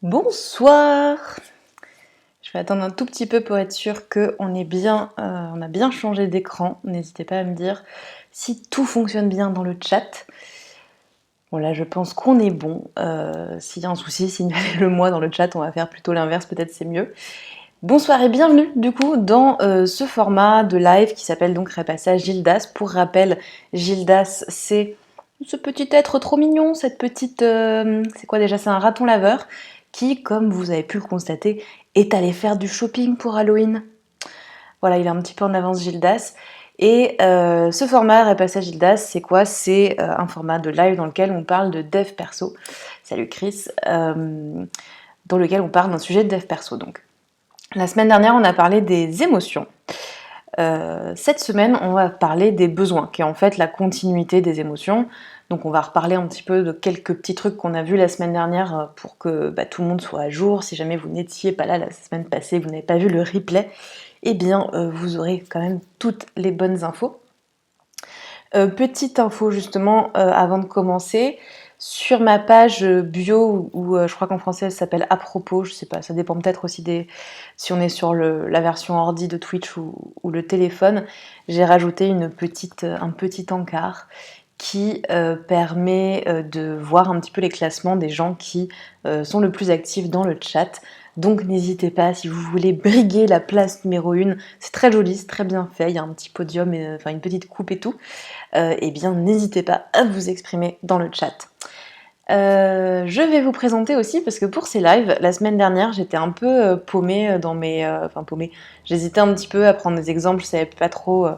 Bonsoir. Je vais attendre un tout petit peu pour être sûre qu'on est bien, on a bien changé d'écran. N'hésitez pas à me dire si tout fonctionne bien dans le chat. Bon là je pense qu'on est bon. S'il y a un souci, signalez-le moi dans le chat, on va faire plutôt l'inverse, peut-être c'est mieux. Bonsoir et bienvenue du coup dans ce format de live qui s'appelle donc Repassage Gildas. Pour rappel, Gildas c'est ce petit être trop mignon, cette petite... c'est quoi déjà? C'est un raton laveur qui, comme vous avez pu le constater, est allé faire du shopping pour Halloween. Voilà, il est un petit peu en avance Gildas. Et ce format Repassage Gildas, c'est quoi? C'est un format de live dans lequel on parle de dev perso. Salut Chris. Dans lequel on parle d'un sujet de dev perso donc. La semaine dernière, on a parlé des émotions. Cette semaine, on va parler des besoins, qui est en fait la continuité des émotions. Donc on va reparler un petit peu de quelques petits trucs qu'on a vus la semaine dernière pour que tout le monde soit à jour. Si jamais vous n'étiez pas là la semaine passée, vous n'avez pas vu le replay, eh bien vous aurez quand même toutes les bonnes infos. Petite info justement avant de commencer, sur ma page bio, où je crois qu'en français elle s'appelle à propos, je sais pas, ça dépend peut-être aussi si on est sur la version ordi de Twitch ou le téléphone, j'ai rajouté un petit encart qui permet de voir un petit peu les classements des gens qui sont le plus actifs dans le chat. Donc n'hésitez pas, si vous voulez briguer la place numéro 1, c'est très joli, c'est très bien fait, il y a un petit podium, enfin une petite coupe et tout, eh bien n'hésitez pas à vous exprimer dans le chat. Je vais vous présenter aussi, parce que pour ces lives, la semaine dernière, j'étais un peu paumée dans mes... paumée, j'hésitais un petit peu à prendre des exemples, je savais pas trop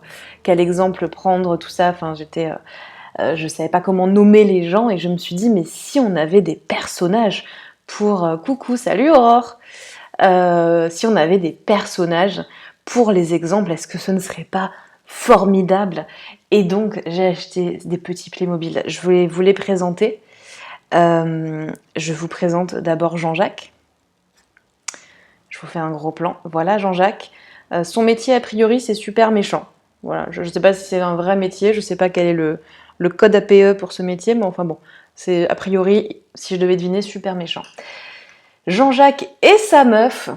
quel exemple prendre, tout ça, enfin je savais pas comment nommer les gens, et je me suis dit, mais si on avait des personnages pour... coucou, salut Aurore. Si on avait des personnages pour les exemples, est-ce que ce ne serait pas formidable? Et donc j'ai acheté des petits Playmobil. Je voulais vous les présenter. Je vous présente d'abord Jean-Jacques. Je vous fais un gros plan. Voilà Jean-Jacques. Son métier a priori c'est super méchant. Voilà, je ne sais pas si c'est un vrai métier, je ne sais pas quel est le code APE pour ce métier, mais enfin bon, c'est a priori, si je devais deviner, super méchant. Jean-Jacques et sa meuf,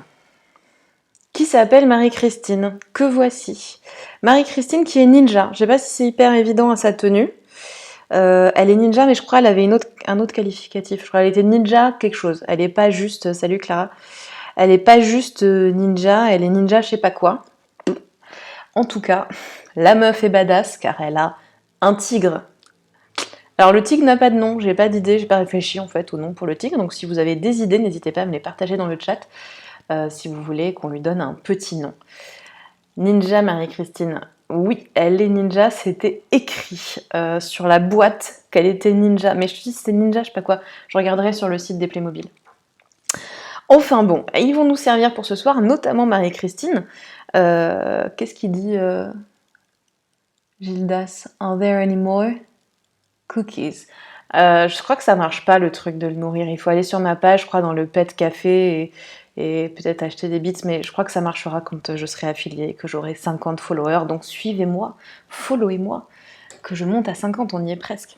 qui s'appelle Marie-Christine, que voici. Marie-Christine qui est ninja, je sais pas si c'est hyper évident à sa tenue. Elle est ninja, mais je crois qu'elle avait un autre qualificatif. Je crois qu'elle était ninja quelque chose. Elle est pas juste, salut Clara, elle est pas juste ninja, elle est ninja je sais pas quoi. En tout cas, la meuf est badass car elle a un tigre. Alors le tigre n'a pas de nom, j'ai pas d'idée, j'ai pas réfléchi en fait au nom pour le tigre, donc si vous avez des idées, n'hésitez pas à me les partager dans le chat. Si vous voulez qu'on lui donne un petit nom. Ninja Marie-Christine. Oui, elle est ninja, c'était écrit sur la boîte qu'elle était ninja. Mais je te dis c'était ninja, je sais pas quoi. Je regarderai sur le site des Playmobil. Enfin bon, ils vont nous servir pour ce soir, notamment Marie-Christine. Qu'est-ce qu'il dit Gildas? Are there any more cookies? Je crois que ça marche pas le truc de le nourrir. Il faut aller sur ma page, je crois, dans le Pet Café et peut-être acheter des bits, mais je crois que ça marchera quand je serai affiliée, que j'aurai 50 followers. Donc suivez-moi, followez-moi, que je monte à 50, on y est presque.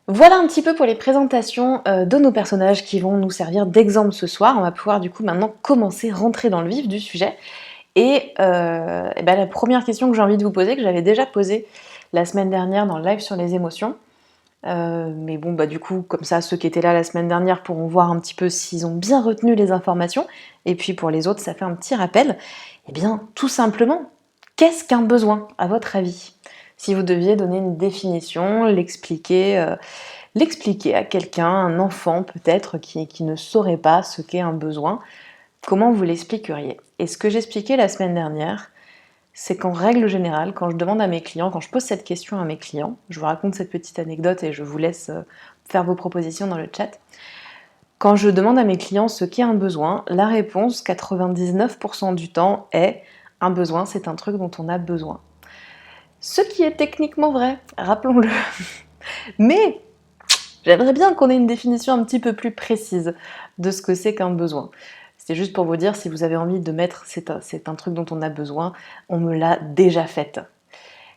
Voilà un petit peu pour les présentations de nos personnages qui vont nous servir d'exemple ce soir. On va pouvoir du coup maintenant commencer, rentrer dans le vif du sujet. Et la première question que j'ai envie de vous poser, que j'avais déjà posée la semaine dernière dans le live sur les émotions, mais bon, du coup, comme ça, ceux qui étaient là la semaine dernière pourront voir un petit peu s'ils ont bien retenu les informations. Et puis pour les autres, ça fait un petit rappel. Eh bien, tout simplement, qu'est-ce qu'un besoin, à votre avis? Si vous deviez donner une définition, l'expliquer à quelqu'un, un enfant peut-être, qui ne saurait pas ce qu'est un besoin, comment vous l'expliqueriez? Et ce que j'expliquais la semaine dernière, c'est qu'en règle générale, quand je demande à mes clients, quand je pose cette question à mes clients, je vous raconte cette petite anecdote et je vous laisse faire vos propositions dans le chat. Quand je demande à mes clients ce qu'est un besoin, la réponse, 99% du temps, est un besoin, c'est un truc dont on a besoin. Ce qui est techniquement vrai, rappelons-le. Mais j'aimerais bien qu'on ait une définition un petit peu plus précise de ce que c'est qu'un besoin. C'est juste pour vous dire, si vous avez envie de mettre c'est un truc dont on a besoin, on me l'a déjà faite.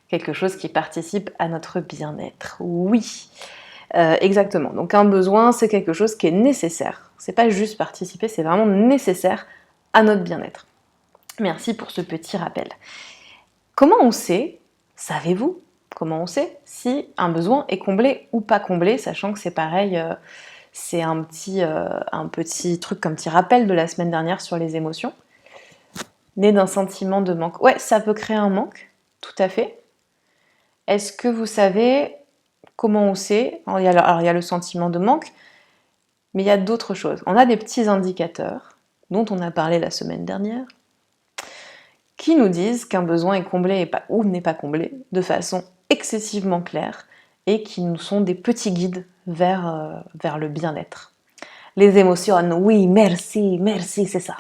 Quelque chose qui participe à notre bien-être. Oui. Exactement. Donc un besoin, c'est quelque chose qui est nécessaire. C'est pas juste participer, c'est vraiment nécessaire à notre bien-être. Merci pour ce petit rappel. Comment on sait, savez-vous, comment on sait si un besoin est comblé ou pas comblé, sachant que c'est pareil, c'est un petit truc comme petit rappel de la semaine dernière sur les émotions. Né d'un sentiment de manque. Ouais, ça peut créer un manque, tout à fait. Est-ce que vous savez comment on sait? Alors, il y a le sentiment de manque, mais il y a d'autres choses. On a des petits indicateurs, dont on a parlé la semaine dernière, qui nous disent qu'un besoin est comblé ou n'est pas comblé de façon excessivement claire et qui nous sont des petits guides vers le bien-être. Les émotions, oui, merci, merci, c'est ça.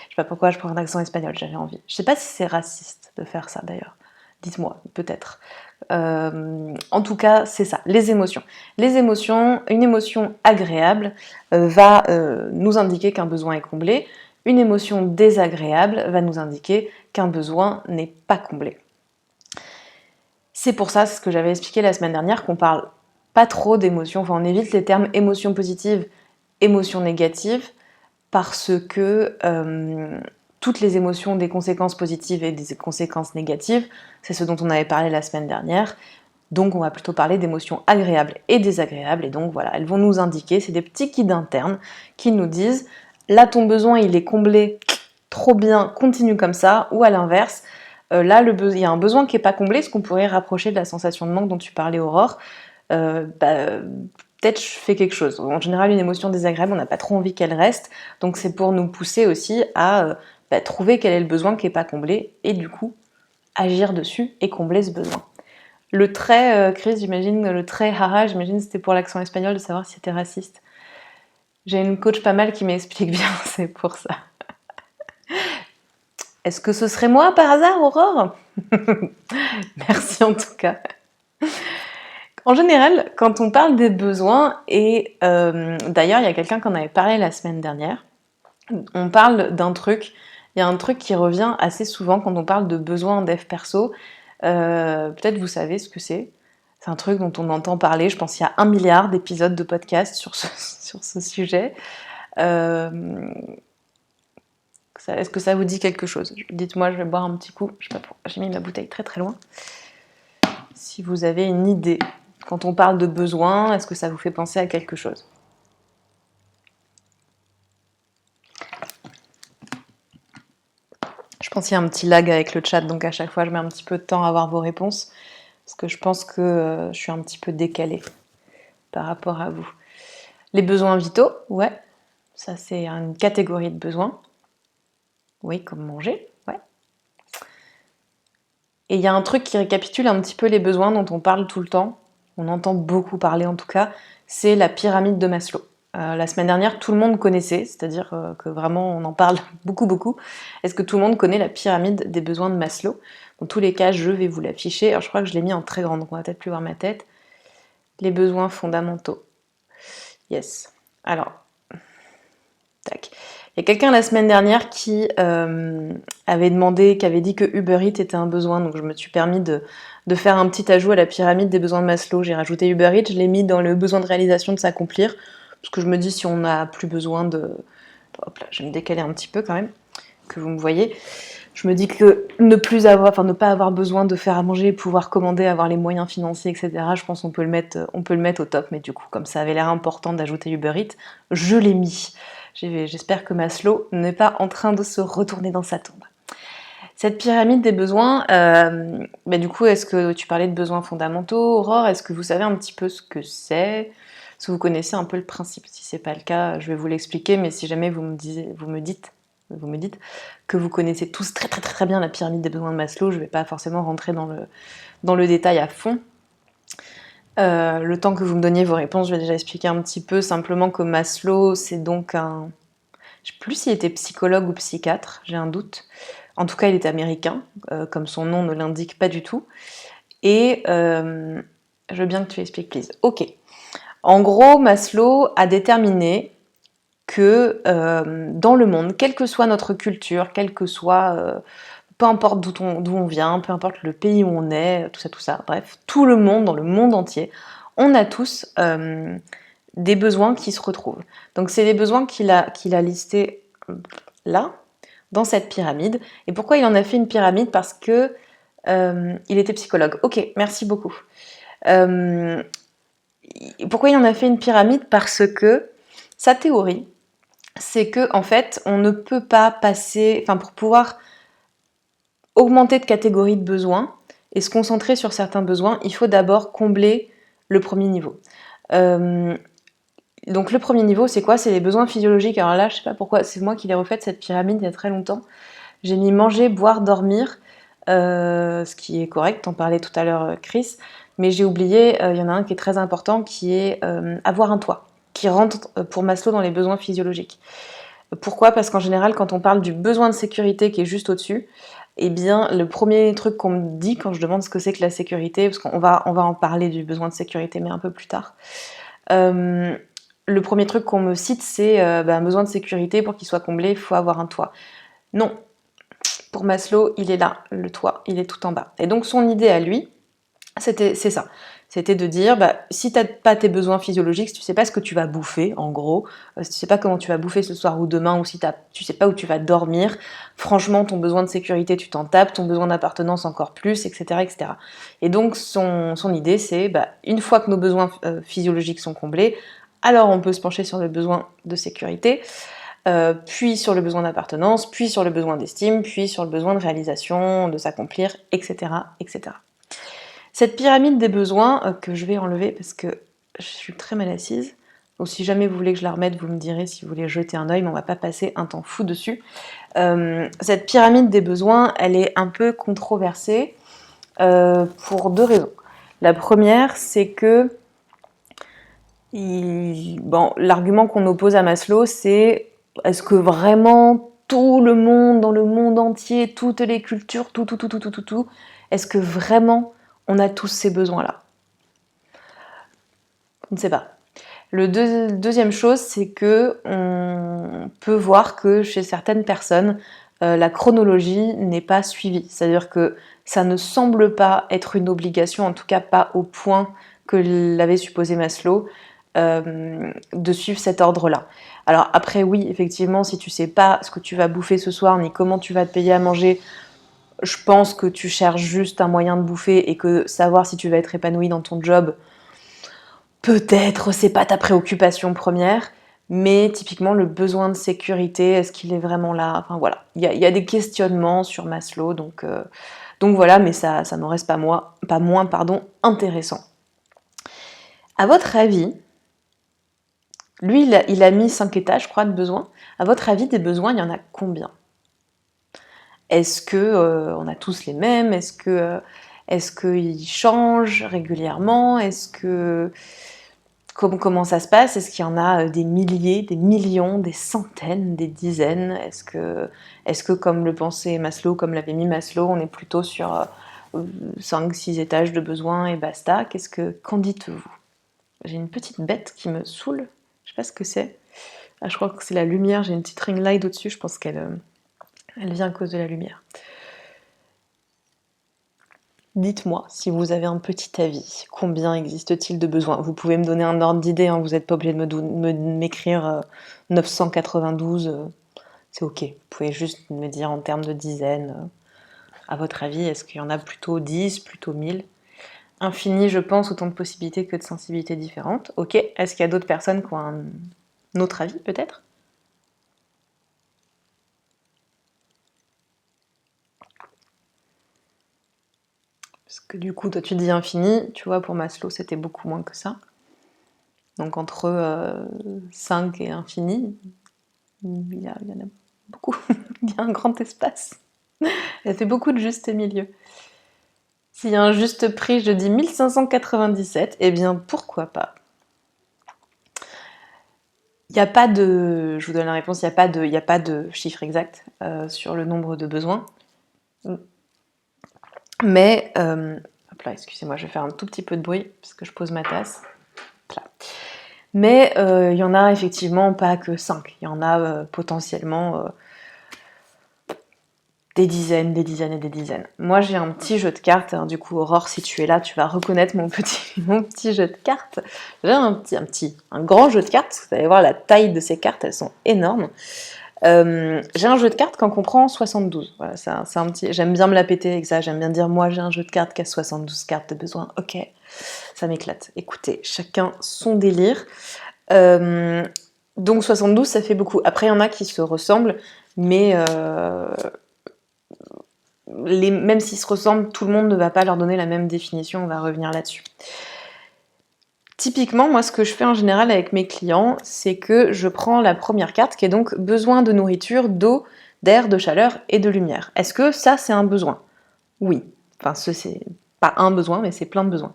Je sais pas pourquoi je prends un accent espagnol, j'avais envie. Je sais pas si c'est raciste de faire ça d'ailleurs. Dites-moi, peut-être. En tout cas, c'est ça, les émotions. Les émotions, une émotion agréable va nous indiquer qu'un besoin est comblé. Une émotion désagréable va nous indiquer qu'un besoin n'est pas comblé. C'est pour ça, c'est ce que j'avais expliqué la semaine dernière, qu'on parle pas trop d'émotions, enfin on évite les termes émotions positives, émotions négatives, parce que toutes les émotions ont des conséquences positives et des conséquences négatives, c'est ce dont on avait parlé la semaine dernière, donc on va plutôt parler d'émotions agréables et désagréables, et donc voilà, elles vont nous indiquer, c'est des petits guides internes qui nous disent, là ton besoin il est comblé, trop bien, continue comme ça, ou à l'inverse, là il y a un besoin qui n'est pas comblé, ce qu'on pourrait rapprocher de la sensation de manque dont tu parlais Aurore, peut-être je fais quelque chose. En général, une émotion désagréable, on n'a pas trop envie qu'elle reste, donc c'est pour nous pousser aussi à trouver quel est le besoin qui n'est pas comblé, et du coup, agir dessus et combler ce besoin. Le trait, Chris, j'imagine, le trait haha, j'imagine c'était pour l'accent espagnol de savoir si c'était raciste. J'ai une coach pas mal qui m'explique bien, c'est pour ça. Est-ce que ce serait moi par hasard, Aurore? Merci en tout cas. En général, quand on parle des besoins, et d'ailleurs il y a quelqu'un qui en avait parlé la semaine dernière, on parle d'un truc, il y a un truc qui revient assez souvent quand on parle de besoins en dev perso, peut-être vous savez ce que c'est un truc dont on entend parler, je pense qu'il y a 1 milliard d'épisodes de podcast sur ce sujet. Est-ce que ça vous dit quelque chose? Dites-moi, je vais boire un petit coup, je sais pas pourquoi, j'ai mis ma bouteille très très loin. Si vous avez une idée, quand on parle de besoin, est-ce que ça vous fait penser à quelque chose? Je pense qu'il y a un petit lag avec le chat, donc à chaque fois je mets un petit peu de temps à avoir vos réponses, parce que je pense que je suis un petit peu décalée par rapport à vous. Les besoins vitaux, ouais, ça c'est une catégorie de besoins. Oui, comme manger, ouais. Et il y a un truc qui récapitule un petit peu les besoins dont on parle tout le temps, on entend beaucoup parler en tout cas, c'est la pyramide de Maslow. La semaine dernière, tout le monde connaissait, c'est-à-dire que vraiment on en parle beaucoup. Est-ce que tout le monde connaît la pyramide des besoins de Maslow? Dans tous les cas, je vais vous l'afficher. Alors je crois que je l'ai mis en très grand, donc on va peut-être plus voir ma tête. Les besoins fondamentaux. Yes. Alors, tac. Il y a quelqu'un la semaine dernière qui avait dit que Uber Eats était un besoin, donc je me suis permis de faire un petit ajout à la pyramide des besoins de Maslow. J'ai rajouté Uber Eats, je l'ai mis dans le besoin de réalisation de s'accomplir, parce que je me dis si on n'a plus besoin de... Hop là, je vais me décaler un petit peu quand même, que vous me voyez. Je me dis que ne pas avoir besoin de faire à manger, pouvoir commander, avoir les moyens financiers, etc. Je pense qu'on peut le mettre au top, mais du coup, comme ça avait l'air important d'ajouter Uber Eats, je l'ai mis. J'espère que Maslow n'est pas en train de se retourner dans sa tombe. Cette pyramide des besoins, du coup, est-ce que tu parlais de besoins fondamentaux, Aurore? Est-ce que vous savez un petit peu ce que c'est? Est-ce que vous connaissez un peu le principe? Si c'est pas le cas, je vais vous l'expliquer, mais si jamais vous me dites que vous connaissez tous très bien la pyramide des besoins de Maslow, je ne vais pas forcément rentrer dans le détail à fond. Le temps que vous me donniez vos réponses, je vais déjà expliquer un petit peu simplement que Maslow, c'est donc un... Je ne sais plus s'il était psychologue ou psychiatre, j'ai un doute. En tout cas, il est américain, comme son nom ne l'indique pas du tout. Et je veux bien que tu expliques, please. Ok. En gros, Maslow a déterminé que dans le monde, quelle que soit notre culture, peu importe d'où on vient, peu importe le pays où on est, tout ça, bref, tout le monde, dans le monde entier, on a tous des besoins qui se retrouvent. Donc c'est les besoins qu'il a listés là, dans cette pyramide. Et pourquoi il en a fait une pyramide? Parce que il était psychologue. Ok, merci beaucoup. Pourquoi il en a fait une pyramide? Parce que sa théorie, c'est que en fait, on ne peut pas passer, enfin pour pouvoir augmenter de catégorie de besoins et se concentrer sur certains besoins, il faut d'abord combler le premier niveau. Donc le premier niveau, c'est quoi? C'est les besoins physiologiques. Alors là, je sais pas pourquoi, c'est moi qui l'ai refait cette pyramide il y a très longtemps. J'ai mis manger, boire, dormir, ce qui est correct, t'en parlais tout à l'heure Chris, mais j'ai oublié, il y en a un qui est très important, qui est avoir un toit, qui rentre pour Maslow dans les besoins physiologiques. Pourquoi? Parce qu'en général, quand on parle du besoin de sécurité qui est juste au-dessus, eh bien, le premier truc qu'on me dit quand je demande ce que c'est que la sécurité, parce qu'on va en parler du besoin de sécurité, mais un peu plus tard, le premier truc qu'on me cite, c'est un besoin de sécurité, pour qu'il soit comblé, il faut avoir un toit. Non, pour Maslow, il est là, le toit, il est tout en bas. Et donc son idée à lui, c'est ça. C'était de dire, si tu n'as pas tes besoins physiologiques, si tu sais pas ce que tu vas bouffer, en gros, si tu sais pas comment tu vas bouffer ce soir ou demain, ou si tu sais pas où tu vas dormir, franchement, ton besoin de sécurité, tu t'en tapes, ton besoin d'appartenance encore plus, etc. etc. Et donc son idée, c'est, une fois que nos besoins physiologiques sont comblés, alors on peut se pencher sur le besoin de sécurité, puis sur le besoin d'appartenance, puis sur le besoin d'estime, puis sur le besoin de réalisation, de s'accomplir, etc. etc. Cette pyramide des besoins, que je vais enlever parce que je suis très mal assise, donc si jamais vous voulez que je la remette, vous me direz si vous voulez jeter un œil, mais on va pas passer un temps fou dessus. Cette pyramide des besoins, elle est un peu controversée pour deux raisons. La première, c'est que l'argument qu'on oppose à Maslow, c'est est-ce que vraiment tout le monde, dans le monde entier, toutes les cultures, tout, est-ce que vraiment on a tous ces besoins-là? On ne sait pas. Deuxième chose, c'est que on peut voir que chez certaines personnes, la chronologie n'est pas suivie. C'est-à-dire que ça ne semble pas être une obligation, en tout cas pas au point que l'avait supposé Maslow, de suivre cet ordre-là. Alors après, oui, effectivement, si tu sais pas ce que tu vas bouffer ce soir, ni comment tu vas te payer à manger, je pense que tu cherches juste un moyen de bouffer et que savoir si tu vas être épanoui dans ton job, peut-être c'est pas ta préoccupation première, mais typiquement le besoin de sécurité, est-ce qu'il est vraiment là? Enfin voilà, il y a des questionnements sur Maslow, donc voilà, mais ça n'en reste pas moins intéressant. À votre avis, lui il a mis 5 étages, je crois, de besoins. À votre avis, des besoins, il y en a combien? Est-ce que on a tous les mêmes? Est-ce qu'ils changent régulièrement? Comment ça se passe? Est-ce qu'il y en a des milliers, des millions, des centaines, des dizaines? Est-ce que comme le pensait Maslow, comme l'avait mis Maslow, on est plutôt sur 5-6 étages de besoins et basta? Qu'en dites-vous? J'ai une petite bête qui me saoule, je sais pas ce que c'est. Ah, je crois que c'est la lumière, j'ai une petite ring light au-dessus, je pense qu'elle vient à cause de la lumière. Dites-moi si vous avez un petit avis. Combien existe-t-il de besoins? Vous pouvez me donner un ordre d'idée, hein, vous n'êtes pas obligé de m'écrire 992, c'est ok. Vous pouvez juste me dire en termes de dizaines. À votre avis, est-ce qu'il y en a plutôt 10, plutôt 1000? Infini, je pense, autant de possibilités que de sensibilités différentes. Ok, est-ce qu'il y a d'autres personnes qui ont un autre avis peut-être? Parce que du coup, toi tu dis infini, tu vois, pour Maslow c'était beaucoup moins que ça. Donc entre 5 et infini, il y en a beaucoup. Il y a un grand espace. Elle fait beaucoup de juste milieu. S'il y a un juste prix, je dis 1597, eh bien pourquoi pas? Il n'y a pas de... Je vous donne la réponse, il n'y a pas de chiffre exact sur le nombre de besoins. Mais... hop là, excusez-moi, je vais faire un tout petit peu de bruit parce que je pose ma tasse. Là. Mais il y en a effectivement pas que 5. Il y en a potentiellement des dizaines, des dizaines et des dizaines. Moi, j'ai un petit jeu de cartes. Du coup, Aurore, si tu es là, tu vas reconnaître mon petit jeu de cartes. J'ai un grand jeu de cartes. Vous allez voir la taille de ces cartes, elles sont énormes. J'ai un jeu de cartes qu'on comprend 72. Voilà, c'est un petit. J'aime bien me la péter avec ça. J'aime bien dire, moi, j'ai un jeu de cartes qui a 72 cartes de besoin. Ok, ça m'éclate. Écoutez, chacun son délire. Donc 72, ça fait beaucoup. Après, il y en a qui se ressemblent, mais même s'ils se ressemblent, tout le monde ne va pas leur donner la même définition, on va revenir là-dessus. Typiquement, moi, ce que je fais en général avec mes clients, c'est que je prends la première carte, qui est donc besoin de nourriture, d'eau, d'air, de chaleur et de lumière. Est-ce que ça, c'est un besoin? Oui. Enfin, c'est pas un besoin, mais c'est plein de besoins.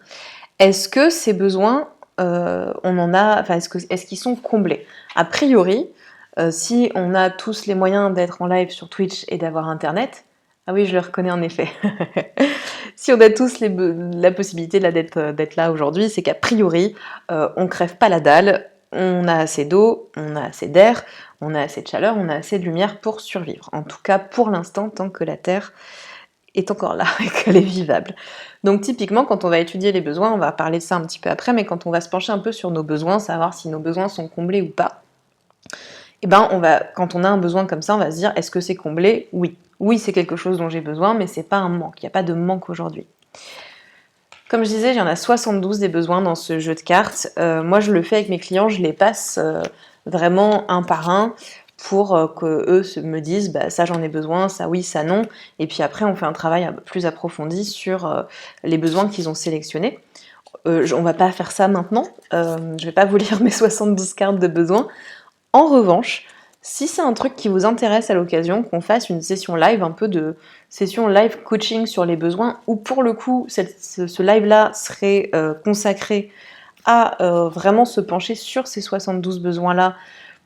Est-ce que ces besoins, on en a, enfin, est-ce qu'ils sont comblés? A priori, si on a tous les moyens d'être en live sur Twitch et d'avoir Internet, ah oui, je le reconnais en effet. Si on a tous la possibilité d'être là aujourd'hui, c'est qu'a priori, on crève pas la dalle, on a assez d'eau, on a assez d'air, on a assez de chaleur, on a assez de lumière pour survivre. En tout cas, pour l'instant, tant que la Terre est encore là et qu'elle est vivable. Donc typiquement, quand on va étudier les besoins, on va parler de ça un petit peu après, mais quand on va se pencher un peu sur nos besoins, savoir si nos besoins sont comblés ou pas, et ben quand on a un besoin comme ça, on va se dire, est-ce que c'est comblé? Oui. Oui, c'est quelque chose dont j'ai besoin, mais c'est pas un manque. Il n'y a pas de manque aujourd'hui. Comme je disais, il y en a 72 des besoins dans ce jeu de cartes. Moi, je le fais avec mes clients, je les passe vraiment un par un pour que eux me disent bah, ça j'en ai besoin, ça oui, ça non. Et puis après, on fait un travail plus approfondi sur les besoins qu'ils ont sélectionnés. On va pas faire ça maintenant. Je vais pas vous lire mes 72 cartes de besoins. En revanche, si c'est un truc qui vous intéresse à l'occasion, qu'on fasse une session live, un peu de session live coaching sur les besoins, où pour le coup, ce live-là serait consacré à vraiment se pencher sur ces 72 besoins-là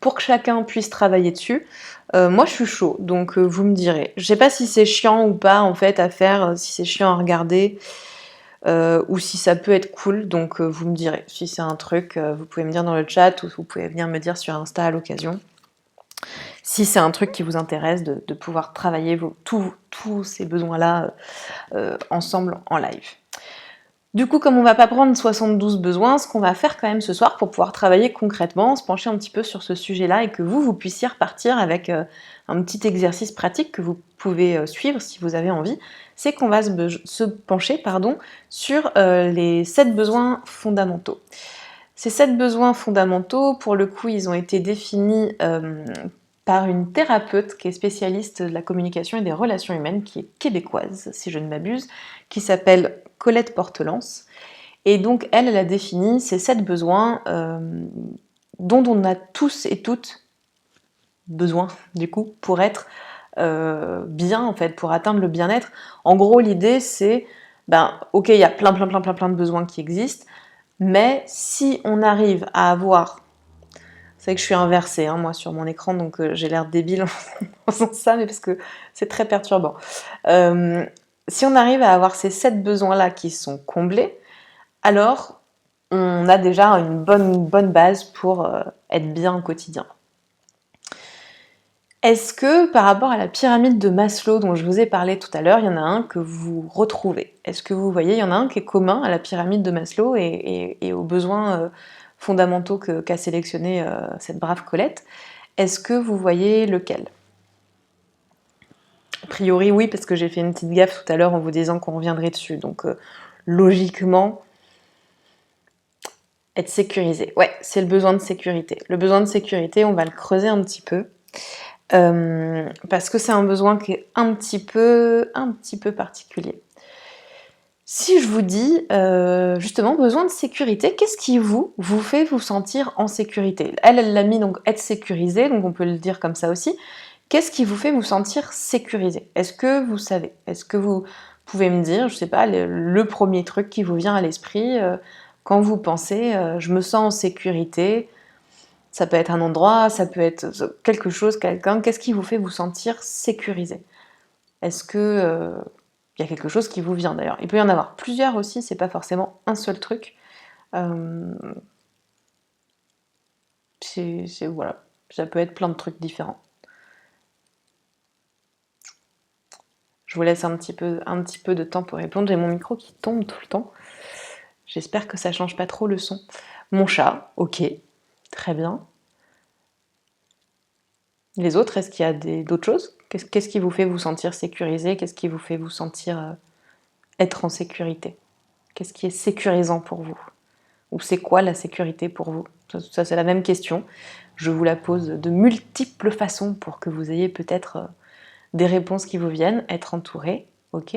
pour que chacun puisse travailler dessus, moi je suis chaud, donc vous me direz. Je sais pas si c'est chiant ou pas en fait à faire, si c'est chiant à regarder, ou si ça peut être cool, donc vous me direz. Si c'est un truc, vous pouvez me dire dans le chat, ou vous pouvez venir me dire sur Insta à l'occasion. Si c'est un truc qui vous intéresse de pouvoir travailler tous ces besoins-là ensemble en live. Du coup, comme on va pas prendre 72 besoins, ce qu'on va faire quand même ce soir pour pouvoir travailler concrètement, se pencher un petit peu sur ce sujet-là et que vous puissiez repartir avec un petit exercice pratique que vous pouvez suivre si vous avez envie, c'est qu'on va se pencher sur les 7 besoins fondamentaux. Ces 7 besoins fondamentaux, pour le coup, ils ont été définis par une thérapeute qui est spécialiste de la communication et des relations humaines, qui est québécoise, si je ne m'abuse, qui s'appelle Colette Portelance. Et donc, elle a défini ces 7 besoins dont on a tous et toutes besoin, du coup, pour être bien, en fait, pour atteindre le bien-être. En gros, l'idée, c'est, ok, il y a plein de besoins qui existent, mais si on arrive à avoir... C'est vrai que je suis inversée, hein, moi, sur mon écran, donc j'ai l'air débile en faisant ça, mais parce que c'est très perturbant. Si on arrive à avoir ces 7 besoins-là qui sont comblés, alors on a déjà une bonne base pour être bien au quotidien. Est-ce que par rapport à la pyramide de Maslow dont je vous ai parlé tout à l'heure, il y en a un que vous retrouvez? Est-ce que vous voyez, il y en a un qui est commun à la pyramide de Maslow et aux besoins fondamentaux qu'a sélectionné cette brave Colette? Est-ce que vous voyez lequel? A priori oui, parce que j'ai fait une petite gaffe tout à l'heure en vous disant qu'on reviendrait dessus, donc logiquement, être sécurisé. Ouais, c'est le besoin de sécurité. Le besoin de sécurité, on va le creuser un petit peu. Parce que c'est un besoin qui est un petit peu particulier. Si je vous dis justement besoin de sécurité, qu'est-ce qui vous fait vous sentir en sécurité? Elle l'a mis donc être sécurisé, donc on peut le dire comme ça aussi. Qu'est-ce qui vous fait vous sentir sécurisé? Est-ce que vous savez? Est-ce que vous pouvez me dire, je sais pas, le premier truc qui vous vient à l'esprit quand vous pensez je me sens en sécurité? Ça peut être un endroit, ça peut être quelque chose, quelqu'un. Qu'est-ce qui vous fait vous sentir sécurisé? Est-ce que y a quelque chose qui vous vient d'ailleurs? Il peut y en avoir plusieurs aussi, c'est pas forcément un seul truc. Voilà, ça peut être plein de trucs différents. Je vous laisse un petit peu de temps pour répondre. J'ai mon micro qui tombe tout le temps. J'espère que ça change pas trop le son. Mon chat, ok, très bien. Les autres, est-ce qu'il y a d'autres choses? Qu'est-ce qui vous fait vous sentir sécurisé? Qu'est-ce qui vous fait vous sentir être en sécurité? Qu'est-ce qui est sécurisant pour vous? Ou c'est quoi la sécurité pour vous? Ça, c'est la même question. Je vous la pose de multiples façons pour que vous ayez peut-être des réponses qui vous viennent. Être entouré, ok.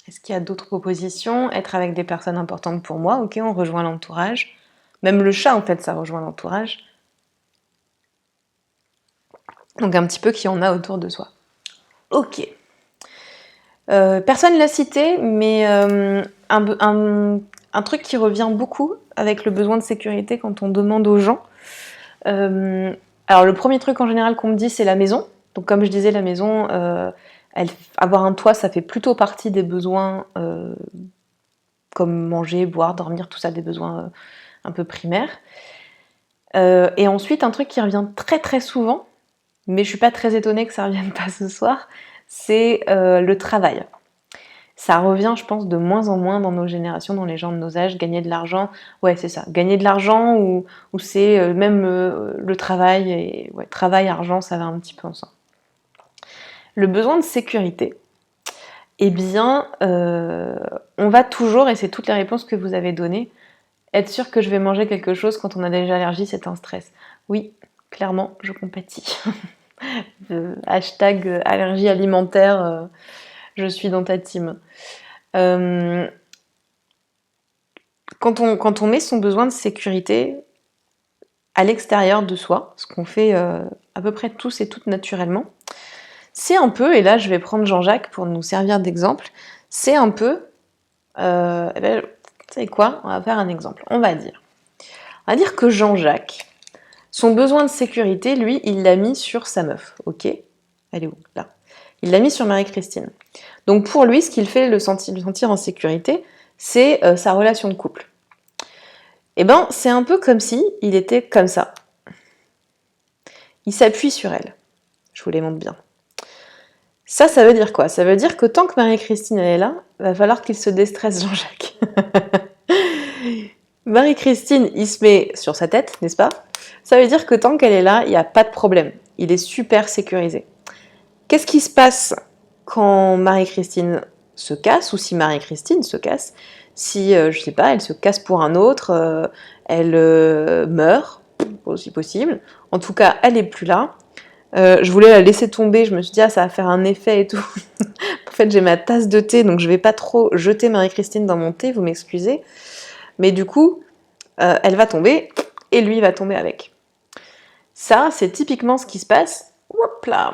Est-ce qu'il y a d'autres propositions? Être avec des personnes importantes pour moi, ok, on rejoint l'entourage. Même le chat, en fait, ça rejoint l'entourage. Donc un petit peu qui on a autour de soi. Ok. Personne ne l'a cité, mais un truc qui revient beaucoup avec le besoin de sécurité quand on demande aux gens. Alors le premier truc en général qu'on me dit, c'est la maison. Donc comme je disais, la maison, avoir un toit, ça fait plutôt partie des besoins comme manger, boire, dormir, tout ça, des besoins un peu primaires. Et ensuite, un truc qui revient très très souvent, mais je suis pas très étonnée que ça revienne pas ce soir, c'est le travail. Ça revient, je pense, de moins en moins dans nos générations, dans les gens de nos âges, gagner de l'argent. Ouais, c'est ça, gagner de l'argent ou c'est même le travail. Et ouais, travail, argent, ça va un petit peu ensemble. Le besoin de sécurité, eh bien, on va toujours, et c'est toutes les réponses que vous avez données, être sûr que je vais manger quelque chose quand on a déjà allergie, c'est un stress. Oui, clairement, je compatis. Hashtag allergie alimentaire, je suis dans ta team. Quand on met son besoin de sécurité à l'extérieur de soi, ce qu'on fait à peu près tous et toutes naturellement, c'est un peu, et là je vais prendre Jean-Jacques pour nous servir d'exemple, c'est un peu, vous savez quoi? On va faire un exemple. On va dire que Jean-Jacques, son besoin de sécurité, lui, il l'a mis sur sa meuf, ok? Elle est où? Là. Il l'a mis sur Marie-Christine. Donc pour lui, ce qu'il fait le sentir en sécurité, c'est sa relation de couple. Eh ben, c'est un peu comme si il était comme ça. Il s'appuie sur elle. Je vous les montre bien. Ça veut dire quoi? Ça veut dire que tant que Marie-Christine elle est là, va falloir qu'il se déstresse Jean-Jacques. Marie-Christine, il se met sur sa tête, n'est-ce pas? Ça veut dire que tant qu'elle est là, il n'y a pas de problème. Il est super sécurisé. Qu'est-ce qui se passe quand Marie-Christine se casse, ou si Marie-Christine se casse? Si, je sais pas, elle se casse pour un autre, elle meurt, aussi possible. En tout cas, elle est plus là. Je voulais la laisser tomber, je me suis dit, ah, ça va faire un effet et tout. En fait, j'ai ma tasse de thé, donc je vais pas trop jeter Marie-Christine dans mon thé, vous m'excusez. Mais du coup, elle va tomber, et lui va tomber avec. Ça, c'est typiquement ce qui se passe, hop là,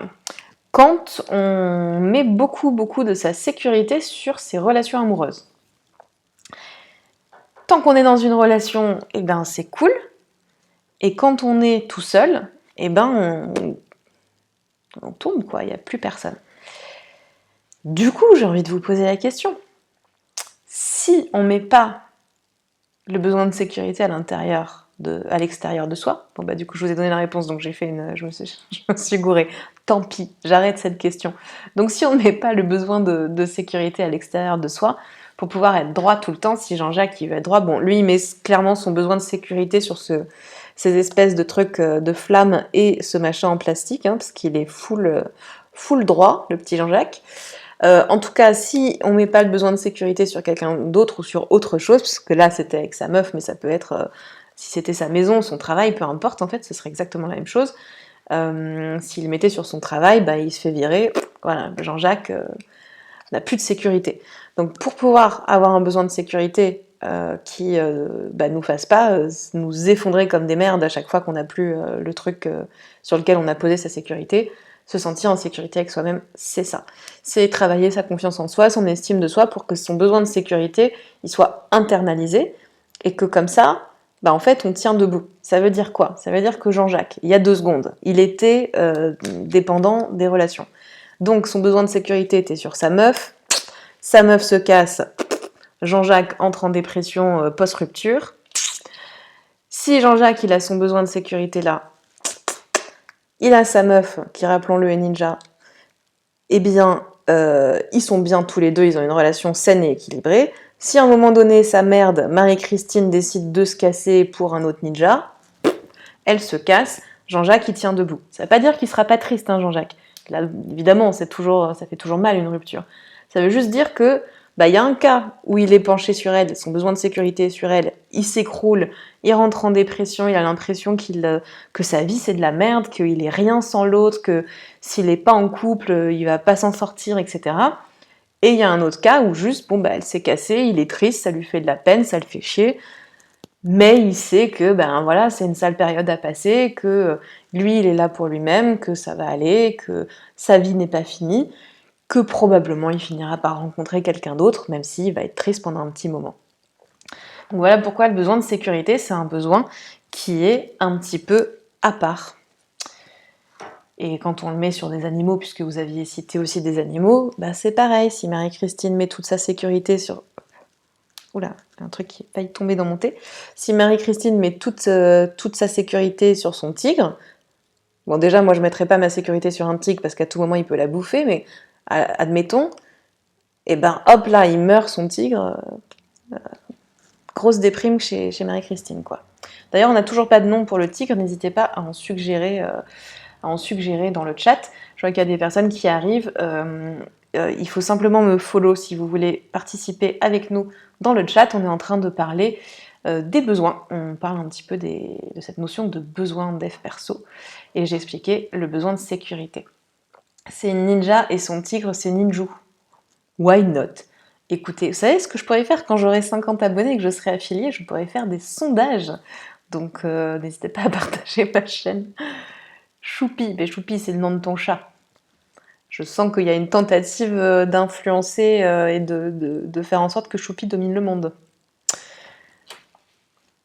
quand on met beaucoup de sa sécurité sur ses relations amoureuses. Tant qu'on est dans une relation, eh ben c'est cool. Et quand on est tout seul, eh ben on tombe, quoi, il n'y a plus personne. Du coup, j'ai envie de vous poser la question. Si on ne met pas le besoin de sécurité à l'extérieur de soi, bon bah du coup je vous ai donné la réponse, donc je me suis gourée. Tant pis, j'arrête cette question. Donc si on ne met pas le besoin de sécurité à l'extérieur de soi, pour pouvoir être droit tout le temps, si Jean-Jacques il veut être droit, bon lui il met clairement son besoin de sécurité sur ces espèces de trucs de flammes et ce machin en plastique, hein, parce qu'il est full droit, le petit Jean-Jacques. En tout cas, si on met pas le besoin de sécurité sur quelqu'un d'autre ou sur autre chose, parce que là c'était avec sa meuf, mais ça peut être si c'était sa maison, son travail, peu importe, en fait, ce serait exactement la même chose. S'il le mettait sur son travail, bah, il se fait virer. Voilà, Jean-Jacques n'a plus de sécurité. Donc pour pouvoir avoir un besoin de sécurité qui nous fasse pas nous effondrer comme des merdes à chaque fois qu'on n'a plus le truc sur lequel on a posé sa sécurité, se sentir en sécurité avec soi-même, c'est ça. C'est travailler sa confiance en soi, son estime de soi pour que son besoin de sécurité il soit internalisé et que comme ça, en fait, on tient debout. Ça veut dire quoi? Ça veut dire que Jean-Jacques, il y a 2 secondes, il était dépendant des relations. Donc son besoin de sécurité était sur sa meuf se casse, Jean-Jacques entre en dépression post-rupture. Si Jean-Jacques il a son besoin de sécurité là, il a sa meuf, qui rappelons-le est ninja, eh bien, ils sont bien tous les deux, ils ont une relation saine et équilibrée. Si à un moment donné, sa merde, Marie-Christine décide de se casser pour un autre ninja, elle se casse, Jean-Jacques il tient debout. Ça ne veut pas dire qu'il sera pas triste, hein, Jean-Jacques. Là, évidemment, ça fait toujours mal une rupture. Ça veut juste dire que y a un cas où il est penché sur elle, son besoin de sécurité est sur elle, il s'écroule, il rentre en dépression, il a l'impression que sa vie c'est de la merde, qu'il est rien sans l'autre, que s'il n'est pas en couple, il va pas s'en sortir, etc. Et il y a un autre cas où juste, elle s'est cassée, il est triste, ça lui fait de la peine, ça le fait chier, mais il sait que voilà, c'est une sale période à passer, que lui il est là pour lui-même, que ça va aller, que sa vie n'est pas finie, que probablement il finira par rencontrer quelqu'un d'autre, même s'il va être triste pendant un petit moment. Donc voilà pourquoi le besoin de sécurité, c'est un besoin qui est un petit peu à part. Et quand on le met sur des animaux, puisque vous aviez cité aussi des animaux, c'est pareil, si Marie-Christine met toute sa sécurité sur... Oula, un truc qui a failli tomber dans mon thé. Si Marie-Christine met toute sa sécurité sur son tigre, bon déjà moi je mettrais pas ma sécurité sur un tigre parce qu'à tout moment il peut la bouffer, mais admettons, et hop là, il meurt son tigre, grosse déprime chez Marie-Christine, quoi. D'ailleurs, on n'a toujours pas de nom pour le tigre, n'hésitez pas à en suggérer dans le chat. Je vois qu'il y a des personnes qui arrivent, il faut simplement me follow si vous voulez participer avec nous dans le chat. On est en train de parler des besoins, on parle un petit peu de cette notion de besoin dev perso, et j'ai expliqué le besoin de sécurité. C'est une ninja et son tigre c'est Ninju. Why not? Écoutez, vous savez ce que je pourrais faire quand j'aurai 50 abonnés et que je serai affiliée? Je pourrais faire des sondages. Donc n'hésitez pas à partager ma chaîne. Choupi, mais Choupi c'est le nom de ton chat. Je sens qu'il y a une tentative d'influencer et de faire en sorte que Choupi domine le monde.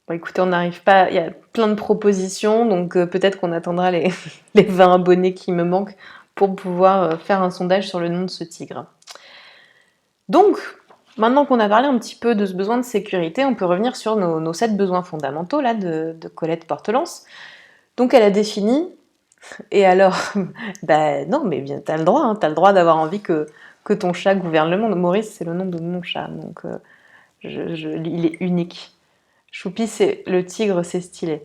Bon écoutez, on n'arrive pas, il y a plein de propositions, donc peut-être qu'on attendra les 20 abonnés qui me manquent pour pouvoir faire un sondage sur le nom de ce tigre. Donc, maintenant qu'on a parlé un petit peu de ce besoin de sécurité, on peut revenir sur nos 7 besoins fondamentaux là, de Colette Portelance. Donc elle a défini, et alors, non, mais bien, t'as le droit, hein, t'as le droit d'avoir envie que ton chat gouverne le monde. Maurice, c'est le nom de mon chat, donc il est unique. Choupi, c'est le tigre, c'est stylé.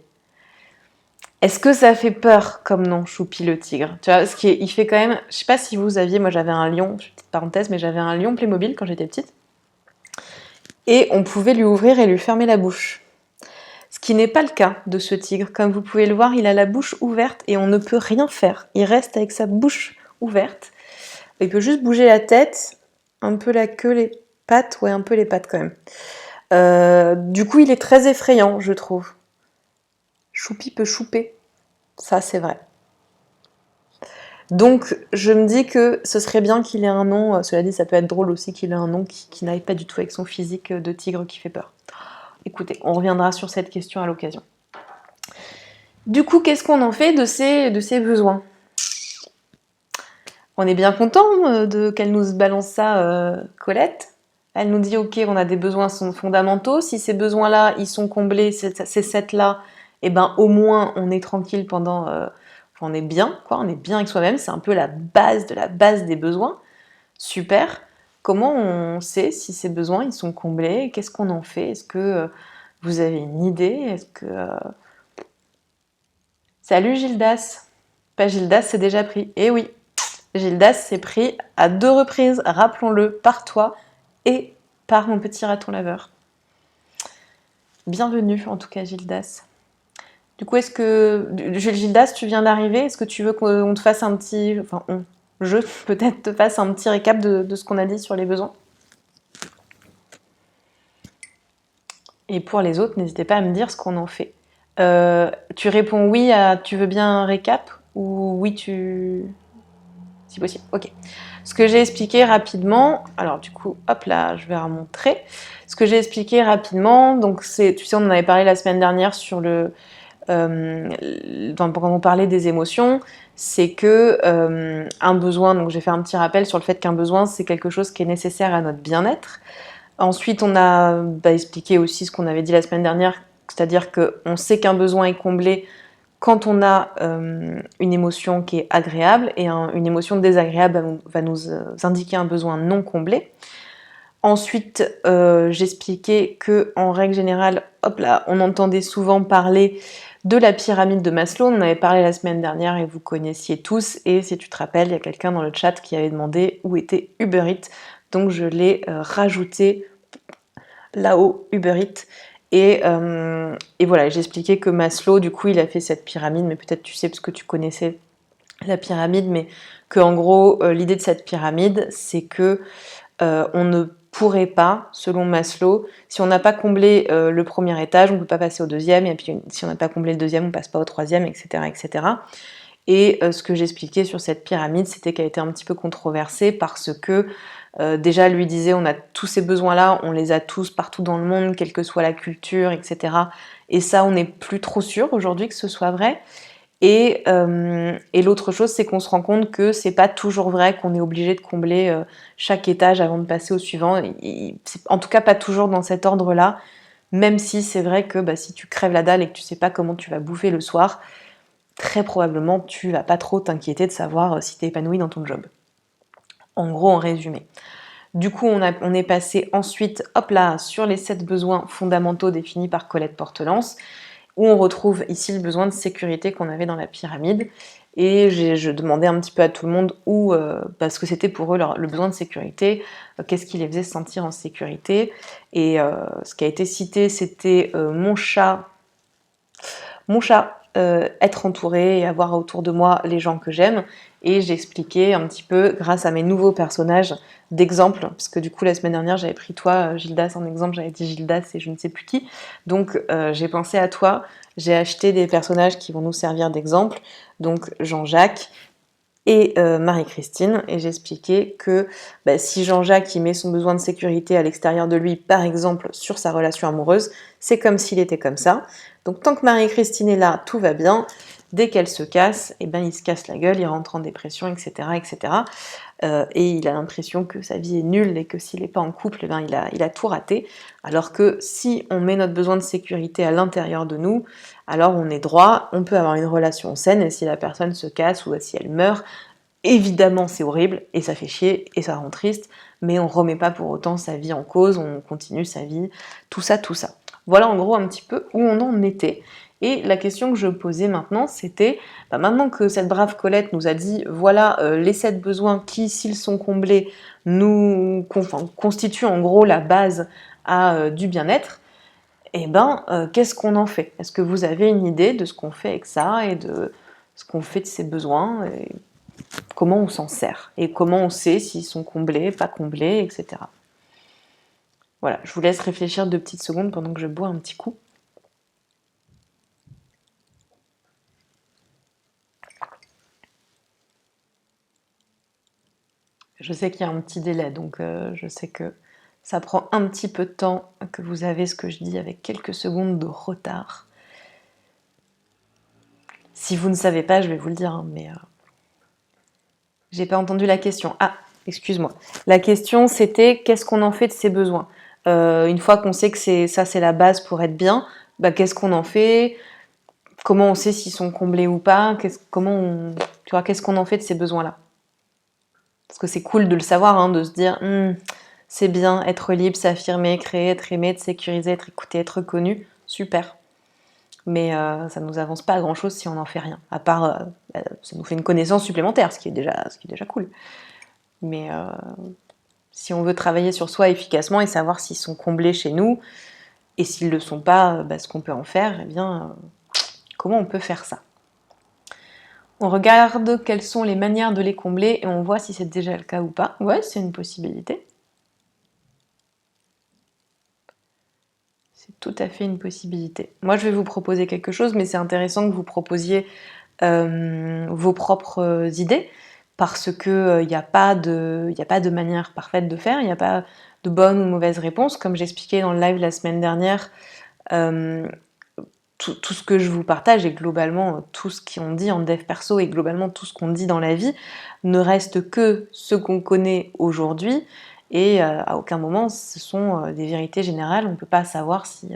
Est-ce que ça fait peur comme nom, Choupi le tigre? Tu vois, il fait quand même... Je sais pas si vous aviez... Moi, j'avais un lion, petite parenthèse, mais j'avais un lion Playmobil quand j'étais petite. Et on pouvait lui ouvrir et lui fermer la bouche. Ce qui n'est pas le cas de ce tigre. Comme vous pouvez le voir, il a la bouche ouverte et on ne peut rien faire. Il reste avec sa bouche ouverte. Il peut juste bouger la tête, un peu la queue, les pattes. Ouais, un peu les pattes quand même. Du coup, il est très effrayant, je trouve. Choupi peut chouper. Ça, c'est vrai. Donc, je me dis que ce serait bien qu'il ait un nom. Cela dit, ça peut être drôle aussi qu'il ait un nom qui n'aille pas du tout avec son physique de tigre qui fait peur. Écoutez, on reviendra sur cette question à l'occasion. Du coup, qu'est-ce qu'on en fait de ces besoins? On est bien content qu'elle nous balance ça, Colette. Elle nous dit, ok, on a des besoins fondamentaux. Si ces besoins-là, ils sont comblés, ces 7-là, au moins, on est tranquille pendant... on est bien, quoi. On est bien avec soi-même. C'est un peu la base de la base des besoins. Super. Comment on sait si ces besoins, ils sont comblés? Qu'est-ce qu'on en fait? Est-ce que vous avez une idée? Est-ce que... Salut Gildas. Pas Gildas, c'est déjà pris. Eh oui, Gildas s'est pris à 2 reprises, rappelons-le, par toi et par mon petit raton laveur. Bienvenue en tout cas Gildas. Du coup, est-ce que... Gildas, tu viens d'arriver, est-ce que tu veux qu'on te fasse un petit... Enfin, je peut-être te fasse un petit récap de ce qu'on a dit sur les besoins? Et pour les autres, n'hésitez pas à me dire ce qu'on en fait. Tu réponds oui à tu veux bien un récap ou oui si possible. Ok. Ce que j'ai expliqué rapidement, alors du coup, hop là, je vais remontrer. Ce que j'ai expliqué rapidement, donc c'est, tu sais, on en avait parlé la semaine dernière sur quand on parlait des émotions, c'est que un besoin, donc j'ai fait un petit rappel sur le fait qu'un besoin, c'est quelque chose qui est nécessaire à notre bien-être. Ensuite, on a expliqué aussi ce qu'on avait dit la semaine dernière, c'est-à-dire qu'on sait qu'un besoin est comblé quand on a une émotion qui est agréable et une émotion désagréable va nous indiquer un besoin non comblé. Ensuite, j'expliquais que en règle générale, hop là, on entendait souvent parler de la pyramide de Maslow. On en avait parlé la semaine dernière et vous connaissiez tous. Et si tu te rappelles, il y a quelqu'un dans le chat qui avait demandé où était Uber Eats. Donc je l'ai rajouté là-haut, Uber Eats. Et voilà, j'ai expliqué que Maslow, du coup, il a fait cette pyramide, mais peut-être tu sais parce que tu connaissais la pyramide, mais que en gros, l'idée de cette pyramide, c'est que on ne pourrait pas, selon Maslow, si on n'a pas comblé le premier étage, on ne peut pas passer au deuxième, et puis si on n'a pas comblé le deuxième, on ne passe pas au troisième, etc. etc. Et ce que j'expliquais sur cette pyramide, c'était qu'elle était un petit peu controversée parce que déjà lui disait on a tous ces besoins-là, on les a tous partout dans le monde, quelle que soit la culture, etc. Et ça, on n'est plus trop sûr aujourd'hui que ce soit vrai. Et l'autre chose, c'est qu'on se rend compte que c'est pas toujours vrai qu'on est obligé de combler chaque étage avant de passer au suivant. C'est en tout cas pas toujours dans cet ordre-là, même si c'est vrai que bah, si tu crèves la dalle et que tu sais pas comment tu vas bouffer le soir, très probablement tu vas pas trop t'inquiéter de savoir si tu es épanoui dans ton job. En gros, en résumé. Du coup, on est passé ensuite, hop là, sur les 7 besoins fondamentaux définis par Colette Portelance, où on retrouve ici le besoin de sécurité qu'on avait dans la pyramide. Et je demandais un petit peu à tout le monde où, parce que c'était pour eux le besoin de sécurité, qu'est-ce qui les faisait se sentir en sécurité. Et ce qui a été cité, c'était mon chat, être entouré et avoir autour de moi les gens que j'aime. Et j'expliquais un petit peu, grâce à mes nouveaux personnages, d'exemples, parce que du coup la semaine dernière j'avais pris toi, Gildas, en exemple, j'avais dit Gildas et je ne sais plus qui. Donc j'ai pensé à toi, j'ai acheté des personnages qui vont nous servir d'exemple, donc Jean-Jacques et Marie-Christine, et j'expliquais que bah, si Jean-Jacques il met son besoin de sécurité à l'extérieur de lui, par exemple sur sa relation amoureuse, c'est comme s'il était comme ça. Donc tant que Marie-Christine est là, tout va bien. Dès qu'elle se casse, eh ben, il se casse la gueule, il rentre en dépression, etc. etc. Et il a l'impression que sa vie est nulle et que s'il n'est pas en couple, eh ben, il a tout raté. Alors que si on met notre besoin de sécurité à l'intérieur de nous, alors on est droit, on peut avoir une relation saine, et si la personne se casse ou si elle meurt, évidemment c'est horrible, et ça fait chier, et ça rend triste, mais on remet pas pour autant sa vie en cause, on continue sa vie, tout ça, tout ça. Voilà en gros un petit peu où on en était. Et la question que je posais maintenant, c'était, bah maintenant que cette brave Colette nous a dit, voilà les 7 besoins qui, s'ils sont comblés, nous constituent en gros la base du bien-être, et ben qu'est-ce qu'on en fait? Est-ce que vous avez une idée de ce qu'on fait avec ça et de ce qu'on fait de ces besoins et comment on s'en sert et comment on sait s'ils sont comblés, pas comblés, etc. Voilà, je vous laisse réfléchir 2 petites secondes pendant que je bois un petit coup. Je sais qu'il y a un petit délai, donc je sais que ça prend un petit peu de temps, que vous avez ce que je dis avec quelques secondes de retard. Si vous ne savez pas, je vais vous le dire, hein, mais j'ai pas entendu la question. Ah, excuse-moi. La question, c'était qu'est-ce qu'on en fait de ces besoins? Une fois qu'on sait que c'est la base pour être bien, bah, qu'est-ce qu'on en fait? Comment on sait s'ils sont comblés ou pas? Qu'est-ce qu'on en fait de ces besoins-là? Parce que c'est cool de le savoir, hein, de se dire c'est bien, être libre, s'affirmer, créer, être aimé, être sécurisé, être écouté, être reconnu, super. Mais ça ne nous avance pas à grand chose si on n'en fait rien. À part, ça nous fait une connaissance supplémentaire, ce qui est déjà cool. Mais si on veut travailler sur soi efficacement et savoir s'ils sont comblés chez nous, et s'ils ne le sont pas, ce qu'on peut en faire, eh bien, comment on peut faire ça? On regarde quelles sont les manières de les combler et on voit si c'est déjà le cas ou pas. Ouais, c'est une possibilité. C'est tout à fait une possibilité. Moi, je vais vous proposer quelque chose, mais c'est intéressant que vous proposiez vos propres idées, parce que il n'y a pas de manière parfaite de faire, il n'y a pas de bonne ou mauvaise réponse. Comme j'expliquais dans le live la semaine dernière, tout ce que je vous partage et globalement tout ce qu'on dit en dev perso et globalement tout ce qu'on dit dans la vie ne reste que ce qu'on connaît aujourd'hui, et à aucun moment ce sont des vérités générales. On ne peut pas savoir si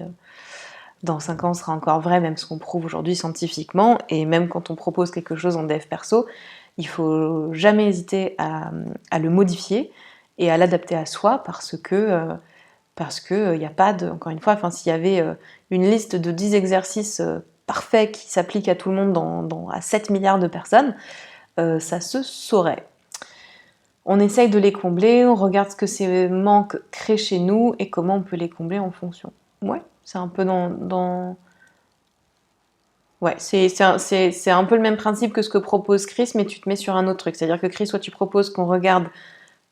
dans 5 ans sera encore vrai, même ce qu'on prouve aujourd'hui scientifiquement, et même quand on propose quelque chose en dev perso, il faut jamais hésiter à le modifier et à l'adapter à soi parce que il n'y a pas de, encore une fois, enfin, s'il y avait une liste de 10 exercices parfaits qui s'appliquent à tout le monde à 7 milliards de personnes, ça se saurait. On essaye de les combler, on regarde ce que ces manques créent chez nous et comment on peut les combler en fonction. Ouais, c'est un peu Ouais, c'est un peu le même principe que ce que propose Chris, mais tu te mets sur un autre truc. C'est-à-dire que Chris, soit tu proposes qu'on regarde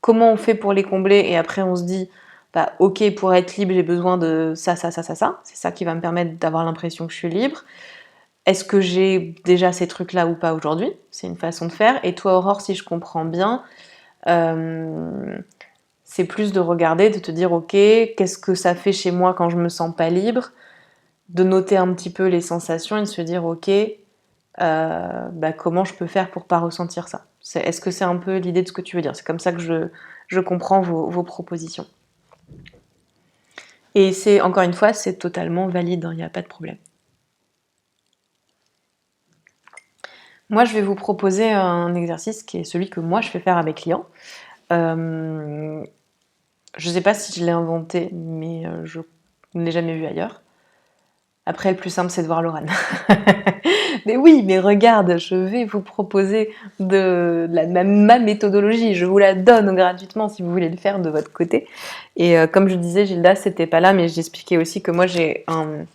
comment on fait pour les combler et après on se dit, bah ok, pour être libre, j'ai besoin de ça, ça, ça, ça, ça. C'est ça qui va me permettre d'avoir l'impression que je suis libre. Est-ce que j'ai déjà ces trucs-là ou pas aujourd'hui? C'est une façon de faire. Et toi, Aurore, si je comprends bien, c'est plus de regarder, de te dire, ok, qu'est-ce que ça fait chez moi quand je me sens pas libre? De noter un petit peu les sensations et de se dire, ok, bah, comment je peux faire pour pas ressentir ça? Est-ce que c'est un peu l'idée de ce que tu veux dire? C'est comme ça que je comprends vos propositions. Et c'est, encore une fois, c'est totalement valide, il n'y a pas de problème. Moi, je vais vous proposer un exercice qui est celui que moi je fais faire à mes clients. Je ne sais pas si je l'ai inventé, mais je ne l'ai jamais vu ailleurs. Après, le plus simple, c'est de voir Laurent. Mais oui, mais regarde, je vais vous proposer ma méthodologie. Je vous la donne gratuitement si vous voulez le faire de votre côté. Et comme je disais, Gilda, c'était pas là, mais j'expliquais aussi que moi, j'ai un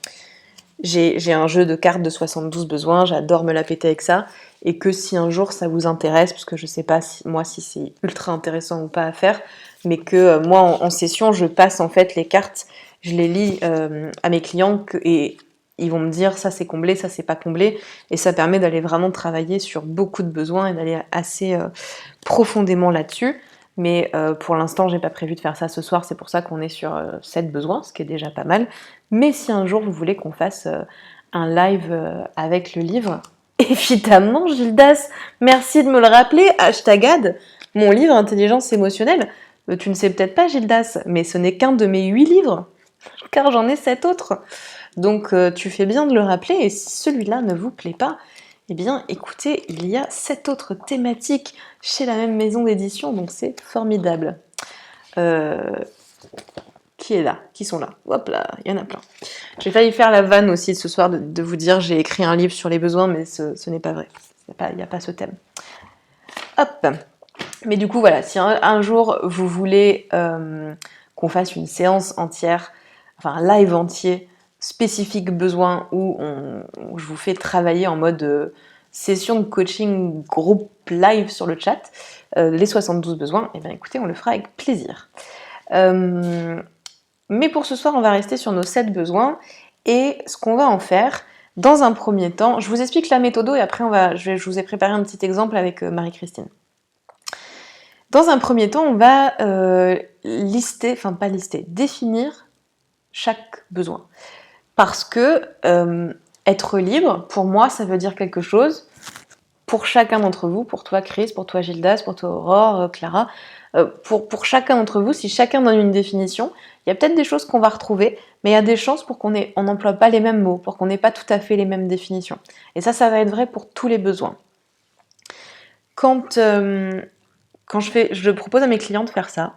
jeu de cartes de 72 besoins. J'adore me la péter avec ça. Et que si un jour ça vous intéresse, parce que je sais pas si c'est ultra intéressant ou pas à faire, mais que moi, en session, je passe en fait les cartes, je les lis à mes clients et ils vont me dire ça c'est comblé, ça c'est pas comblé, et ça permet d'aller vraiment travailler sur beaucoup de besoins et d'aller assez profondément là-dessus. Mais pour l'instant, j'ai pas prévu de faire ça ce soir, c'est pour ça qu'on est sur 7 besoins, ce qui est déjà pas mal. Mais si un jour vous voulez qu'on fasse un live avec le livre, évidemment, Gildas, merci de me le rappeler, #ad, mon livre Intelligence émotionnelle. Tu ne sais peut-être pas, Gildas, mais ce n'est qu'un de mes 8 livres, car j'en ai 7 autres. Donc tu fais bien de le rappeler, et si celui-là ne vous plaît pas, eh bien écoutez, il y a 7 autres thématiques chez la même maison d'édition, donc c'est formidable. Qui est là? Qui sont là? Hop là, il y en a plein. J'ai failli faire la vanne aussi ce soir de vous dire j'ai écrit un livre sur les besoins, mais ce n'est pas vrai. Il n'y a pas ce thème. Hop. Mais du coup, voilà, si un jour vous voulez qu'on fasse une séance entière, enfin un live entier, spécifique besoin, où je vous fais travailler en mode session de coaching groupe live sur le chat, les 72 besoins, et bien écoutez, on le fera avec plaisir. Mais pour ce soir, on va rester sur nos 7 besoins, et ce qu'on va en faire, dans un premier temps, je vous explique la méthode et après je vous ai préparé un petit exemple avec Marie-Christine. Dans un premier temps, on va définir chaque besoin. Parce que être libre, pour moi, ça veut dire quelque chose. Pour chacun d'entre vous, pour toi Chris, pour toi Gildas, pour toi Aurore, Clara, pour chacun d'entre vous, si chacun donne une définition, il y a peut-être des choses qu'on va retrouver, mais il y a des chances pour qu'on n'emploie pas les mêmes mots, pour qu'on n'ait pas tout à fait les mêmes définitions. Et ça va être vrai pour tous les besoins. Quand je propose à mes clients de faire ça,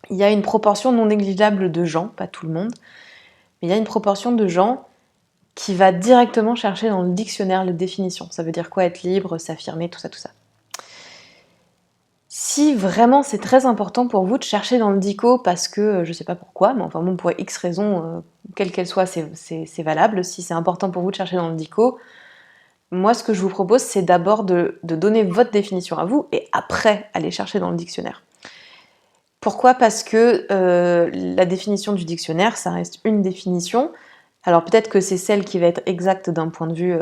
il y a une proportion non négligeable de gens, pas tout le monde, mais il y a une proportion de gens qui va directement chercher dans le dictionnaire les définitions. Ça veut dire quoi être libre, s'affirmer, tout ça, tout ça. Si vraiment c'est très important pour vous de chercher dans le dico parce que, je sais pas pourquoi, mais enfin bon, pour X raison, quelle qu'elle soit, c'est valable. Si c'est important pour vous de chercher dans le dico, moi ce que je vous propose, c'est d'abord de donner votre définition à vous et après aller chercher dans le dictionnaire. Pourquoi? Parce que la définition du dictionnaire, ça reste une définition. Alors peut-être que c'est celle qui va être exacte d'un point de vue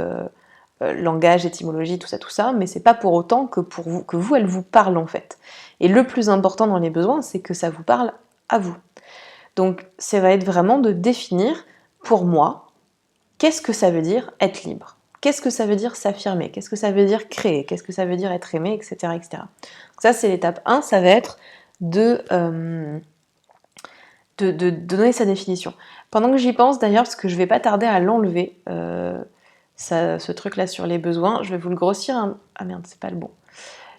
langage, étymologie, tout ça, mais c'est pas pour autant que vous, elle vous parle en fait. Et le plus important dans les besoins, c'est que ça vous parle à vous. Donc ça va être vraiment de définir, pour moi, qu'est-ce que ça veut dire être libre? Qu'est-ce que ça veut dire s'affirmer? Qu'est-ce que ça veut dire créer? Qu'est-ce que ça veut dire être aimé, etc. etc. Donc ça, c'est l'étape 1, ça va être de donner sa définition. Pendant que j'y pense d'ailleurs, parce que je vais pas tarder à l'enlever, ce truc-là sur les besoins, je vais vous le grossir Ah merde, c'est pas le bon.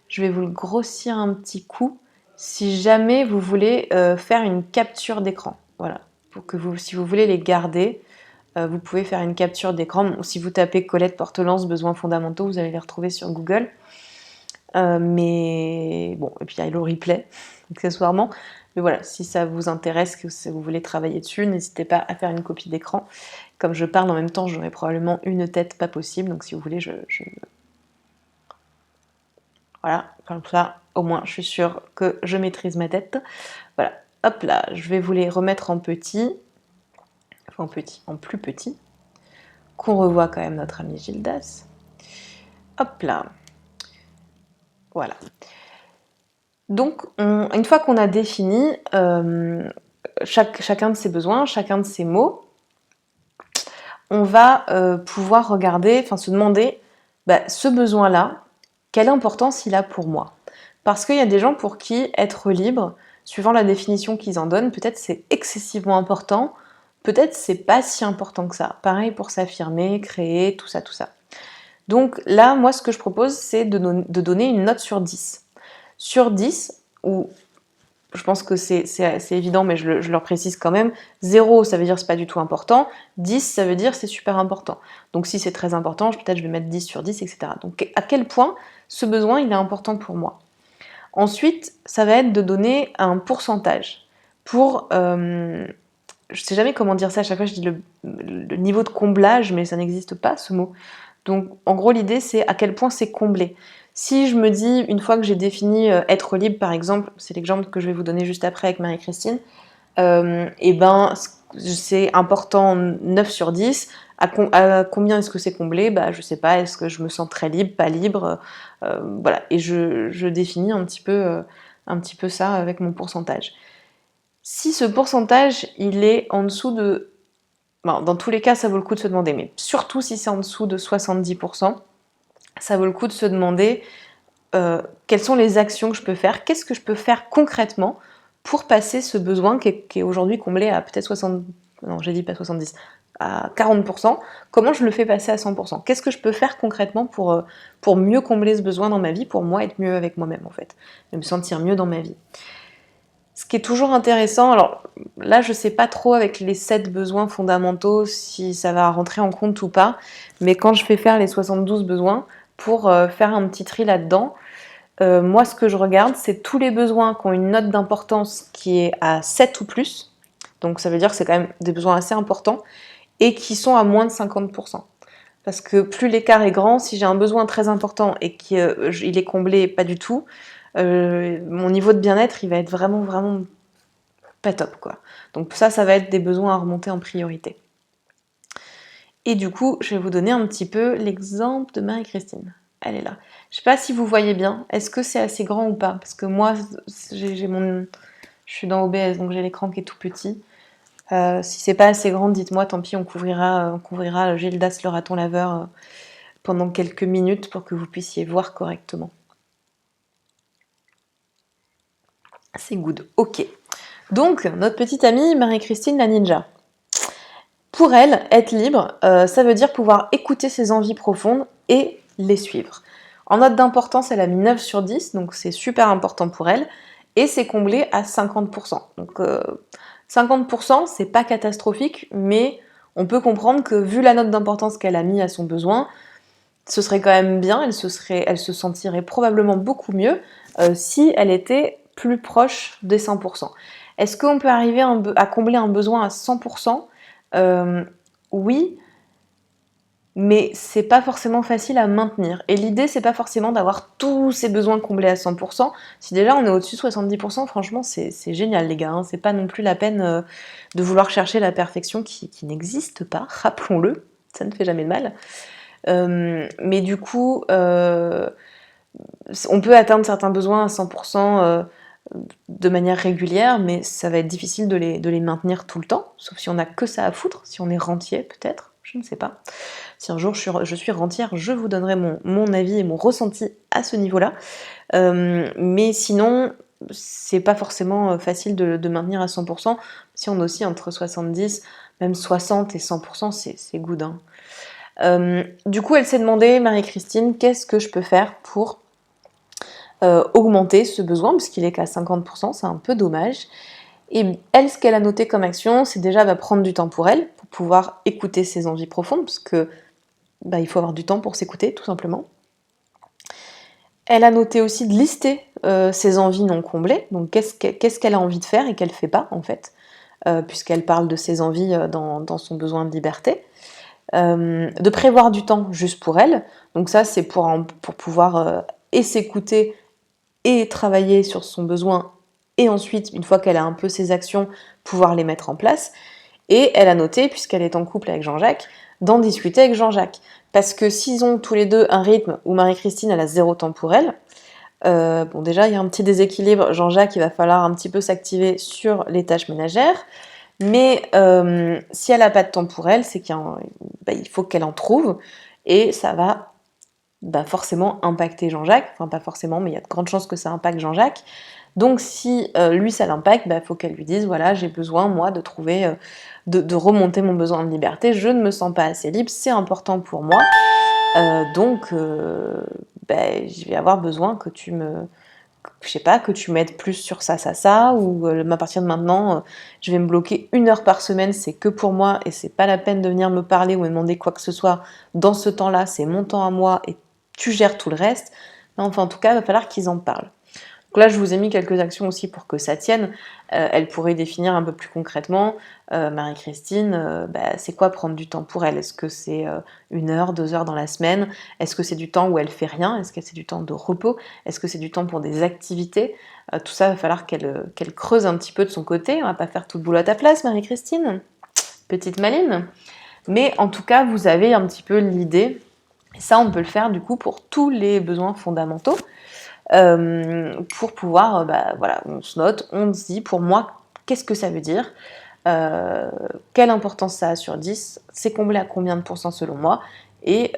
Je vais vous le grossir un petit coup, si jamais vous voulez faire une capture d'écran. Voilà, pour que si vous voulez les garder, vous pouvez faire une capture d'écran. Bon, si vous tapez Colette Portelance, besoins fondamentaux, vous allez les retrouver sur Google. Mais bon, et puis il y a Hello Replay, accessoirement. Mais voilà, si ça vous intéresse, que vous voulez travailler dessus, n'hésitez pas à faire une copie d'écran. Comme je parle en même temps, j'aurai probablement une tête pas possible, donc si vous voulez, voilà, comme ça, au moins, je suis sûre que je maîtrise ma tête. Voilà, hop là, je vais vous les remettre en petit, enfin en plus petit, qu'on revoit quand même notre ami Gildas. Hop là, voilà. Donc, une fois qu'on a défini chacun de ses besoins, chacun de ses mots, on va pouvoir regarder, enfin se demander, ce besoin-là, quelle importance il a pour moi? Parce qu'il y a des gens pour qui être libre, suivant la définition qu'ils en donnent, peut-être c'est excessivement important, peut-être c'est pas si important que ça. Pareil pour s'affirmer, créer, tout ça, tout ça. Donc là, moi, ce que je propose, c'est de donner une note sur 10. Sur 10, ou je pense que c'est évident, mais je leur précise quand même, 0, ça veut dire c'est pas du tout important, 10, ça veut dire c'est super important. Donc si c'est très important, peut-être je vais mettre 10 sur 10, etc. Donc à quel point ce besoin, il est important pour moi. Ensuite, ça va être de donner un pourcentage. Pour, je sais jamais comment dire ça, à chaque fois je dis le niveau de comblage, mais ça n'existe pas ce mot. Donc en gros l'idée c'est à quel point c'est comblé. Si je me dis, une fois que j'ai défini être libre par exemple, c'est l'exemple que je vais vous donner juste après avec Marie-Christine, et ben c'est important 9 sur 10, à combien est-ce que c'est comblé? Bah je sais pas, est-ce que je me sens très libre, pas libre, voilà, et je définis un petit peu ça avec mon pourcentage. Si ce pourcentage il est en dessous de... Bon, dans tous les cas ça vaut le coup de se demander, mais surtout si c'est en dessous de 70%, ça vaut le coup de se demander quelles sont les actions que je peux faire, qu'est-ce que je peux faire concrètement pour passer ce besoin qui est aujourd'hui comblé à peut-être 60... Non, j'ai dit pas 70, à 40%, comment je le fais passer à 100%? Qu'est-ce que je peux faire concrètement pour mieux combler ce besoin dans ma vie, pour moi être mieux avec moi-même en fait, et me sentir mieux dans ma vie. Ce qui est toujours intéressant, alors là je sais pas trop avec les 7 besoins fondamentaux si ça va rentrer en compte ou pas, mais quand je fais faire les 72 besoins, pour faire un petit tri là-dedans, moi ce que je regarde c'est tous les besoins qui ont une note d'importance qui est à 7 ou plus, donc ça veut dire que c'est quand même des besoins assez importants, et qui sont à moins de 50%. Parce que plus l'écart est grand, si j'ai un besoin très important et qu'il est comblé pas du tout, mon niveau de bien-être il va être vraiment vraiment pas top quoi. Donc ça va être des besoins à remonter en priorité. Et du coup, je vais vous donner un petit peu l'exemple de Marie-Christine. Elle est là. Je sais pas si vous voyez bien, est-ce que c'est assez grand ou pas? Parce que moi, je suis dans OBS, donc j'ai l'écran qui est tout petit. Si c'est pas assez grand, dites-moi, tant pis, on couvrira Gildas le raton laveur pendant quelques minutes pour que vous puissiez voir correctement. C'est good, ok. Donc, notre petite amie Marie-Christine la ninja. Pour elle, être libre, ça veut dire pouvoir écouter ses envies profondes et les suivre. En note d'importance, elle a mis 9 sur 10, donc c'est super important pour elle, et c'est comblé à 50%. Donc 50%, c'est pas catastrophique, mais on peut comprendre que vu la note d'importance qu'elle a mis à son besoin, ce serait quand même bien, elle se sentirait probablement beaucoup mieux si elle était plus proche des 100%. Est-ce qu'on peut arriver à combler un besoin à 100%? Oui, mais c'est pas forcément facile à maintenir. Et l'idée, c'est pas forcément d'avoir tous ses besoins comblés à 100%. Si déjà on est au-dessus de 70%, franchement, c'est génial, les gars. Hein. C'est pas non plus la peine de vouloir chercher la perfection qui n'existe pas, rappelons-le, ça ne fait jamais de mal. Mais du coup, on peut atteindre certains besoins à 100% de manière régulière, mais ça va être difficile de les maintenir tout le temps, sauf si on n'a que ça à foutre, si on est rentier peut-être, je ne sais pas. Si un jour je suis rentière, je vous donnerai mon avis et mon ressenti à ce niveau-là. Mais sinon, c'est pas forcément facile de maintenir à 100%. Si on oscille entre 70, même 60 et 100%, c'est good, hein. Du coup, elle s'est demandé, Marie-Christine, qu'est-ce que je peux faire pour augmenter ce besoin, parce qu'il est qu'à 50%, c'est un peu dommage. Et elle, ce qu'elle a noté comme action, c'est déjà prendre du temps pour elle, pour pouvoir écouter ses envies profondes, parce que il faut avoir du temps pour s'écouter, tout simplement. Elle a noté aussi de lister ses envies non comblées, donc qu'est-ce qu'elle a envie de faire et qu'elle ne fait pas, en fait, puisqu'elle parle de ses envies dans son besoin de liberté. De prévoir du temps juste pour elle, donc ça c'est pour pouvoir et s'écouter et travailler sur son besoin, et ensuite, une fois qu'elle a un peu ses actions, pouvoir les mettre en place. Et elle a noté, puisqu'elle est en couple avec Jean-Jacques, d'en discuter avec Jean-Jacques. Parce que s'ils ont tous les deux un rythme où Marie-Christine elle a 0 temps pour elle, bon déjà il y a un petit déséquilibre, Jean-Jacques il va falloir un petit peu s'activer sur les tâches ménagères, mais si elle n'a pas de temps pour elle, c'est qu'il faut qu'elle en trouve, et ça va forcément impacter Jean-Jacques, enfin pas forcément, mais il y a de grandes chances que ça impacte Jean-Jacques. Donc si lui ça l'impacte, il faut qu'elle lui dise voilà, j'ai besoin moi de trouver, de remonter mon besoin de liberté, je ne me sens pas assez libre, c'est important pour moi, donc je vais avoir besoin que tu me, je sais pas, que tu m'aides plus sur ça, ou à partir de maintenant, je vais me bloquer 1 heure par semaine, c'est que pour moi, et c'est pas la peine de venir me parler ou me demander quoi que ce soit dans ce temps-là, c'est mon temps à moi, et tu gères tout le reste. Enfin, en tout cas, il va falloir qu'ils en parlent. Donc là, je vous ai mis quelques actions aussi pour que ça tienne. Elle pourrait définir un peu plus concrètement, Marie-Christine, c'est quoi prendre du temps pour elle? Est-ce que c'est 1 heure, 2 heures dans la semaine? Est-ce que c'est du temps où elle fait rien? Est-ce que c'est du temps de repos? Est-ce que c'est du temps pour des activités? Tout ça, il va falloir qu'elle creuse un petit peu de son côté. On va pas faire tout le boulot à ta place, Marie-Christine, petite maline. Mais en tout cas, vous avez un petit peu l'idée. Et ça, on peut le faire du coup pour tous les besoins fondamentaux. Pour pouvoir, voilà, on se note, on se dit, pour moi, qu'est-ce que ça veut dire, quelle importance ça a sur 10, c'est comblé à combien de pourcents selon moi, et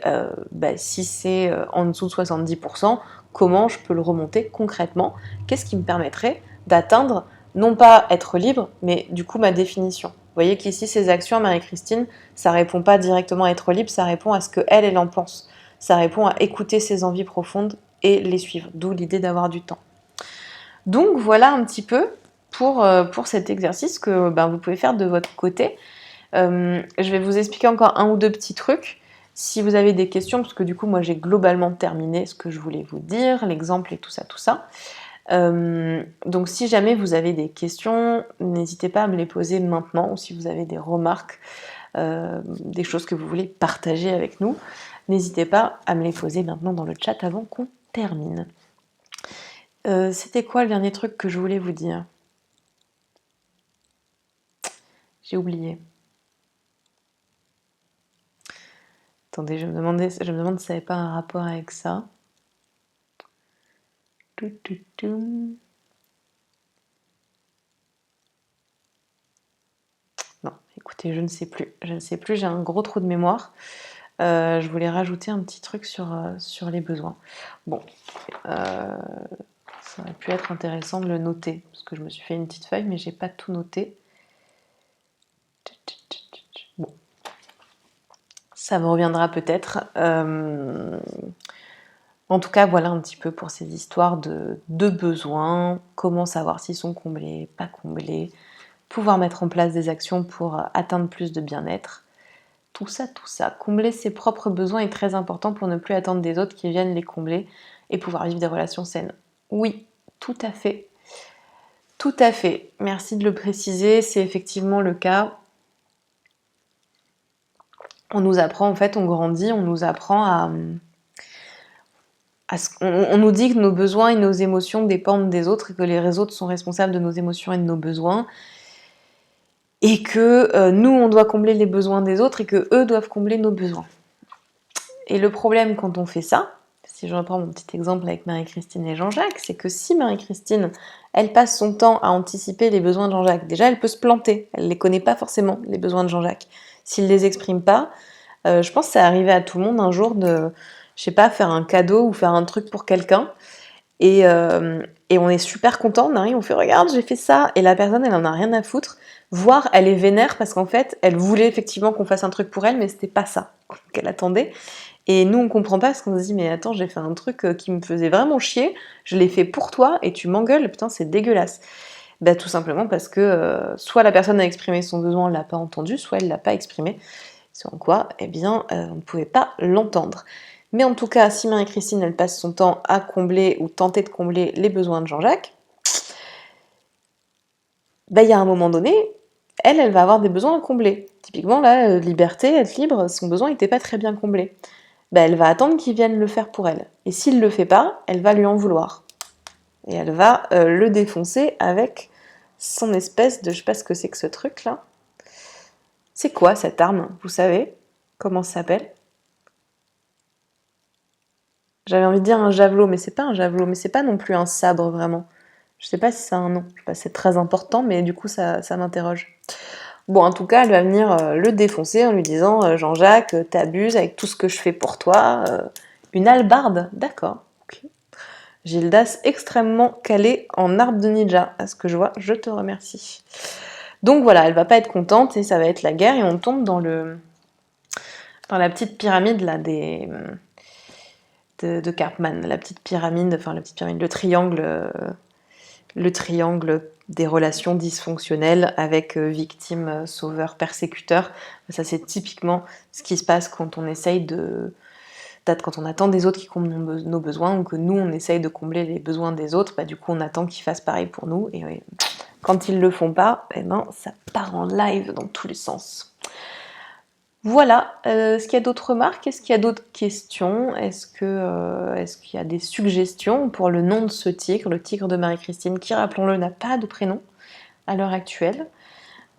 si c'est en dessous de 70%, comment je peux le remonter concrètement, qu'est-ce qui me permettrait d'atteindre, non pas être libre, mais du coup ma définition. Vous voyez qu'ici, ces actions à Marie-Christine, ça répond pas directement à être libre, ça répond à ce qu'elle, elle en pense. Ça répond à écouter ses envies profondes et les suivre, d'où l'idée d'avoir du temps. Donc voilà un petit peu pour cet exercice que vous pouvez faire de votre côté. Je vais vous expliquer encore 1 ou 2 petits trucs. Si vous avez des questions, parce que du coup moi j'ai globalement terminé ce que je voulais vous dire, l'exemple et tout ça. Donc si jamais vous avez des questions, n'hésitez pas à me les poser maintenant, ou si vous avez des remarques, des choses que vous voulez partager avec nous, n'hésitez pas à me les poser maintenant dans le chat avant qu'on termine. C'était quoi le dernier truc que je voulais vous dire? J'ai oublié. Attendez, je me demande si ça n'avait pas un rapport avec ça. Non, écoutez, je ne sais plus. J'ai un gros trou de mémoire. Je voulais rajouter un petit truc sur les besoins. Bon, ça aurait pu être intéressant de le noter, parce que je me suis fait une petite feuille, mais j'ai pas tout noté. Bon, ça me reviendra peut-être. En tout cas, voilà un petit peu pour ces histoires de besoins, comment savoir s'ils sont comblés, pas comblés, pouvoir mettre en place des actions pour atteindre plus de bien-être. Tout ça. Combler ses propres besoins est très important pour ne plus attendre des autres qui viennent les combler et pouvoir vivre des relations saines. Oui, tout à fait. Tout à fait. Merci de le préciser, c'est effectivement le cas. On nous apprend, en fait, on grandit, on nous apprend on nous dit que nos besoins et nos émotions dépendent des autres et que les autres sont responsables de nos émotions et de nos besoins, et que nous on doit combler les besoins des autres et que eux doivent combler nos besoins. Et le problème quand on fait ça, si je reprends mon petit exemple avec Marie-Christine et Jean-Jacques, c'est que si Marie-Christine elle passe son temps à anticiper les besoins de Jean-Jacques, déjà elle peut se planter, elle les connaît pas forcément les besoins de Jean-Jacques. S'il les exprime pas, je pense que ça arrivait à tout le monde un jour de, je sais pas, faire un cadeau ou faire un truc pour quelqu'un. Et et on est super content, on arrive, on fait regarde, j'ai fait ça, et la personne elle en a rien à foutre, voire elle est vénère parce qu'en fait elle voulait effectivement qu'on fasse un truc pour elle, mais c'était pas ça qu'elle attendait. Et nous on comprend pas parce qu'on se dit mais attends, j'ai fait un truc qui me faisait vraiment chier, je l'ai fait pour toi et tu m'engueules, putain c'est dégueulasse. Bah tout simplement parce que soit la personne a exprimé son besoin, on l'a pas entendu, soit elle l'a pas exprimé, sans quoi, eh bien, on ne pouvait pas l'entendre. Mais en tout cas, si Marie-Christine, elle passe son temps à combler ou tenter de combler les besoins de Jean-Jacques, bah il y a un moment donné, elle va avoir des besoins à combler. Typiquement, là, liberté, être libre, son besoin n'était pas très bien comblé. Bah elle va attendre qu'il vienne le faire pour elle. Et s'il le fait pas, elle va lui en vouloir. Et elle va le défoncer avec son espèce de... Je sais pas ce que c'est que ce truc-là. C'est quoi cette arme, vous savez? Comment ça s'appelle? J'avais envie de dire un javelot, mais c'est pas un javelot, mais c'est pas non plus un sabre vraiment. Je sais pas si ça a un nom. Je sais pas, c'est très important, mais du coup ça m'interroge. Bon, en tout cas, elle va venir le défoncer en lui disant Jean-Jacques, t'abuses avec tout ce que je fais pour toi. Une hallebarde, d'accord. Ok. Gildas extrêmement calé en arbre de ninja, à ce que je vois, je te remercie. Donc voilà, elle va pas être contente et ça va être la guerre et on tombe dans la petite pyramide là de Karpman, la petite pyramide, enfin la petite pyramide, le triangle des relations dysfonctionnelles avec victime, sauveur, persécuteur. Ça c'est typiquement ce qui se passe quand on essaye quand on attend des autres qui comblent nos besoins ou que nous on essaye de combler les besoins des autres, bah, du coup on attend qu'ils fassent pareil pour nous et quand ils le font pas, eh ben, ça part en live dans tous les sens. Voilà, est-ce qu'il y a d'autres remarques? Est-ce qu'il y a d'autres questions? Est-ce qu'il y a des suggestions pour le nom de ce tigre, le tigre de Marie-Christine, qui, rappelons-le, n'a pas de prénom à l'heure actuelle?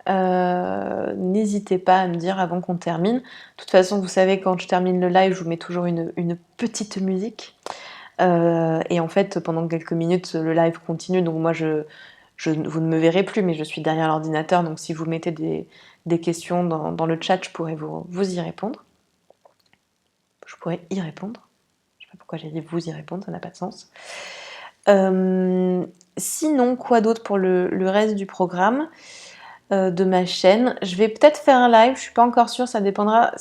N'hésitez pas à me dire avant qu'on termine. De toute façon, vous savez, quand je termine le live, je vous mets toujours une petite musique. Et en fait, pendant quelques minutes, le live continue, donc moi, vous ne me verrez plus, mais je suis derrière l'ordinateur, donc si vous mettez des questions dans le chat, je pourrais vous y répondre. Je pourrais y répondre. Je sais pas pourquoi j'ai dit vous y répondre, ça n'a pas de sens. Sinon, quoi d'autre pour le reste du programme de ma chaîne? Je vais peut-être faire un live, je suis pas encore sûre, ça dépendra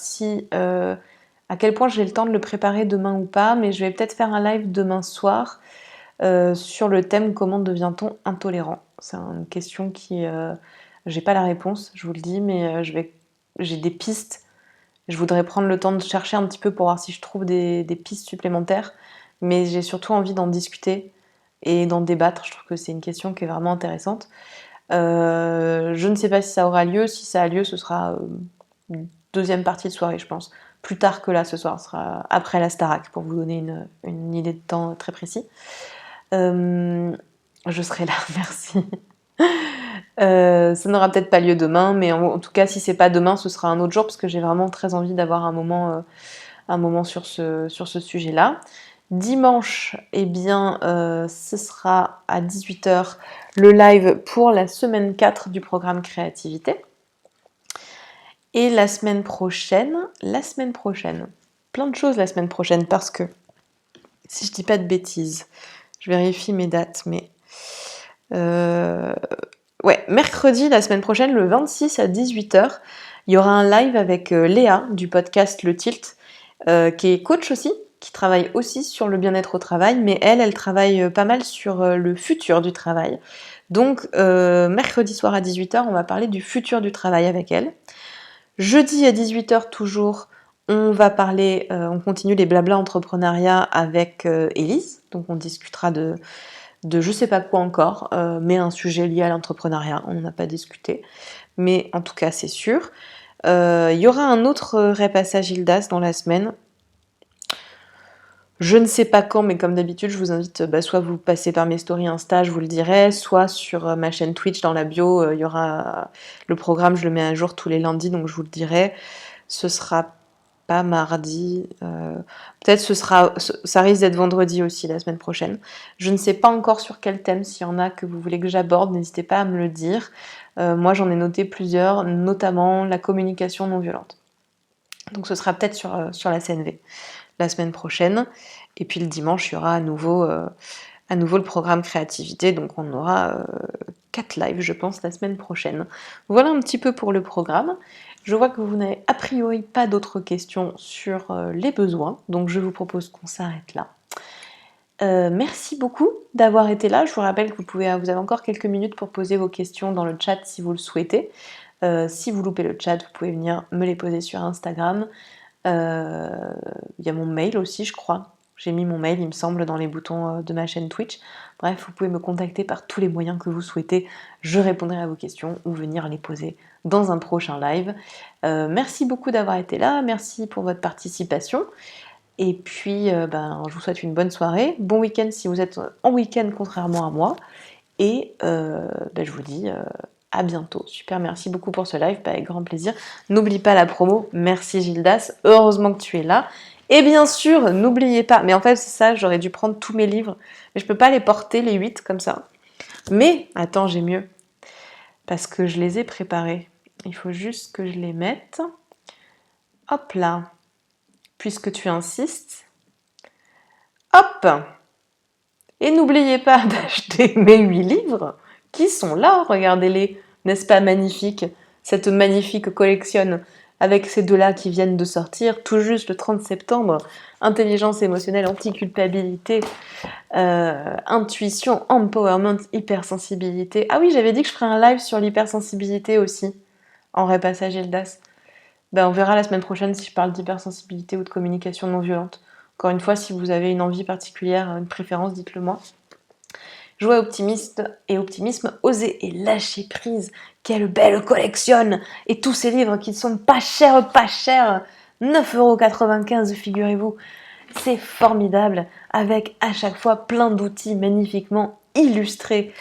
à quel point j'ai le temps de le préparer demain ou pas, mais je vais peut-être faire un live demain soir sur le thème comment devient-on intolérant. C'est une question qui... j'ai pas la réponse, je vous le dis, mais j'ai des pistes. Je voudrais prendre le temps de chercher un petit peu pour voir si je trouve des pistes supplémentaires, mais j'ai surtout envie d'en discuter et d'en débattre. Je trouve que c'est une question qui est vraiment intéressante. Je ne sais pas si ça aura lieu. Si ça a lieu, ce sera une deuxième partie de soirée, je pense. Plus tard que là, ce soir, ce sera après la Starac, pour vous donner une idée de temps très précis. Je serai là, merci. Ça n'aura peut-être pas lieu demain, mais en tout cas, si c'est pas demain, ce sera un autre jour, parce que j'ai vraiment très envie d'avoir un moment sur ce sujet-là. Dimanche, eh bien, ce sera à 18h le live pour la semaine 4 du programme Créativité. Et la semaine prochaine, plein de choses la semaine prochaine, parce que, si je dis pas de bêtises, je vérifie mes dates, mais... ouais, mercredi, la semaine prochaine, le 26 à 18h, il y aura un live avec Léa du podcast Le Tilt, qui est coach aussi, qui travaille aussi sur le bien-être au travail, mais elle travaille pas mal sur le futur du travail. Donc, mercredi soir à 18h, on va parler du futur du travail avec elle. Jeudi à 18h toujours, on continue les blabla entrepreneuriat avec Élise, donc on discutera de je sais pas quoi encore, mais un sujet lié à l'entrepreneuriat, on n'en a pas discuté, mais en tout cas c'est sûr. Il y aura un autre repassage Gildas dans la semaine. Je ne sais pas quand, mais comme d'habitude, je vous invite, soit vous passez par mes stories Insta, je vous le dirai, soit sur ma chaîne Twitch, dans la bio, il y aura le programme, je le mets à jour tous les lundis, donc je vous le dirai. Ce sera pas mardi, peut-être ça risque d'être vendredi aussi, la semaine prochaine. Je ne sais pas encore sur quel thème, s'il y en a que vous voulez que j'aborde, n'hésitez pas à me le dire. Moi, j'en ai noté plusieurs, notamment la communication non violente. Donc ce sera peut-être sur la CNV la semaine prochaine. Et puis le dimanche, il y aura à nouveau à nouveau le programme créativité, donc on aura 4 lives, je pense, la semaine prochaine. Voilà un petit peu pour le programme. Je vois que vous n'avez a priori pas d'autres questions sur les besoins, donc je vous propose qu'on s'arrête là. Merci beaucoup d'avoir été là. Je vous rappelle que vous avez encore quelques minutes pour poser vos questions dans le chat si vous le souhaitez. Si vous loupez le chat, vous pouvez venir me les poser sur Instagram. Il y a mon mail aussi, je crois. J'ai mis mon mail, il me semble, dans les boutons de ma chaîne Twitch. Bref, vous pouvez me contacter par tous les moyens que vous souhaitez. Je répondrai à vos questions ou venir les poser dans un prochain live. Merci beaucoup d'avoir été là. Merci pour votre participation. Et puis, je vous souhaite une bonne soirée. Bon week-end si vous êtes en week-end, contrairement à moi. Et je vous dis à bientôt. Super, merci beaucoup pour ce live, avec grand plaisir. N'oublie pas la promo. Merci Gildas, heureusement que tu es là. Et bien sûr, n'oubliez pas, mais en fait c'est ça, j'aurais dû prendre tous mes livres, mais je peux pas les porter, les 8 comme ça. Mais, attends, j'ai mieux, parce que je les ai préparés. Il faut juste que je les mette. Hop là, puisque tu insistes. Hop! Et n'oubliez pas d'acheter mes 8 livres qui sont là, regardez-les, n'est-ce pas magnifique? Cette magnifique collection avec ces deux-là qui viennent de sortir tout juste le 30 septembre. Intelligence émotionnelle, anti-culpabilité, intuition, empowerment, hypersensibilité. Ah oui, j'avais dit que je ferais un live sur l'hypersensibilité aussi, en repassage Gildas. On verra la semaine prochaine si je parle d'hypersensibilité ou de communication non violente. Encore une fois, si vous avez une envie particulière, une préférence, dites-le moi. Joie optimiste et optimisme, oser et lâcher prise. Quelle belle collection! Et tous ces livres qui ne sont pas chers, 9,95 €, figurez-vous. C'est formidable, avec à chaque fois plein d'outils magnifiquement illustrés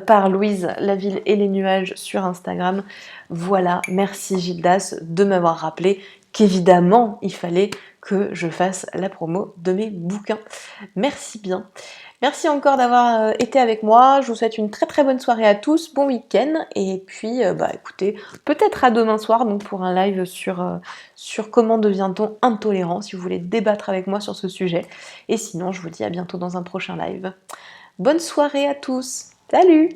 par Louise, la ville et les nuages sur Instagram. Voilà, merci Gildas de m'avoir rappelé qu'évidemment il fallait que je fasse la promo de mes bouquins. Merci bien. Merci encore d'avoir été avec moi. Je vous souhaite une très très bonne soirée à tous, bon week-end, et puis écoutez, peut-être à demain soir donc pour un live sur comment devient-on intolérant, si vous voulez débattre avec moi sur ce sujet. Et sinon, je vous dis à bientôt dans un prochain live. Bonne soirée à tous. Salut!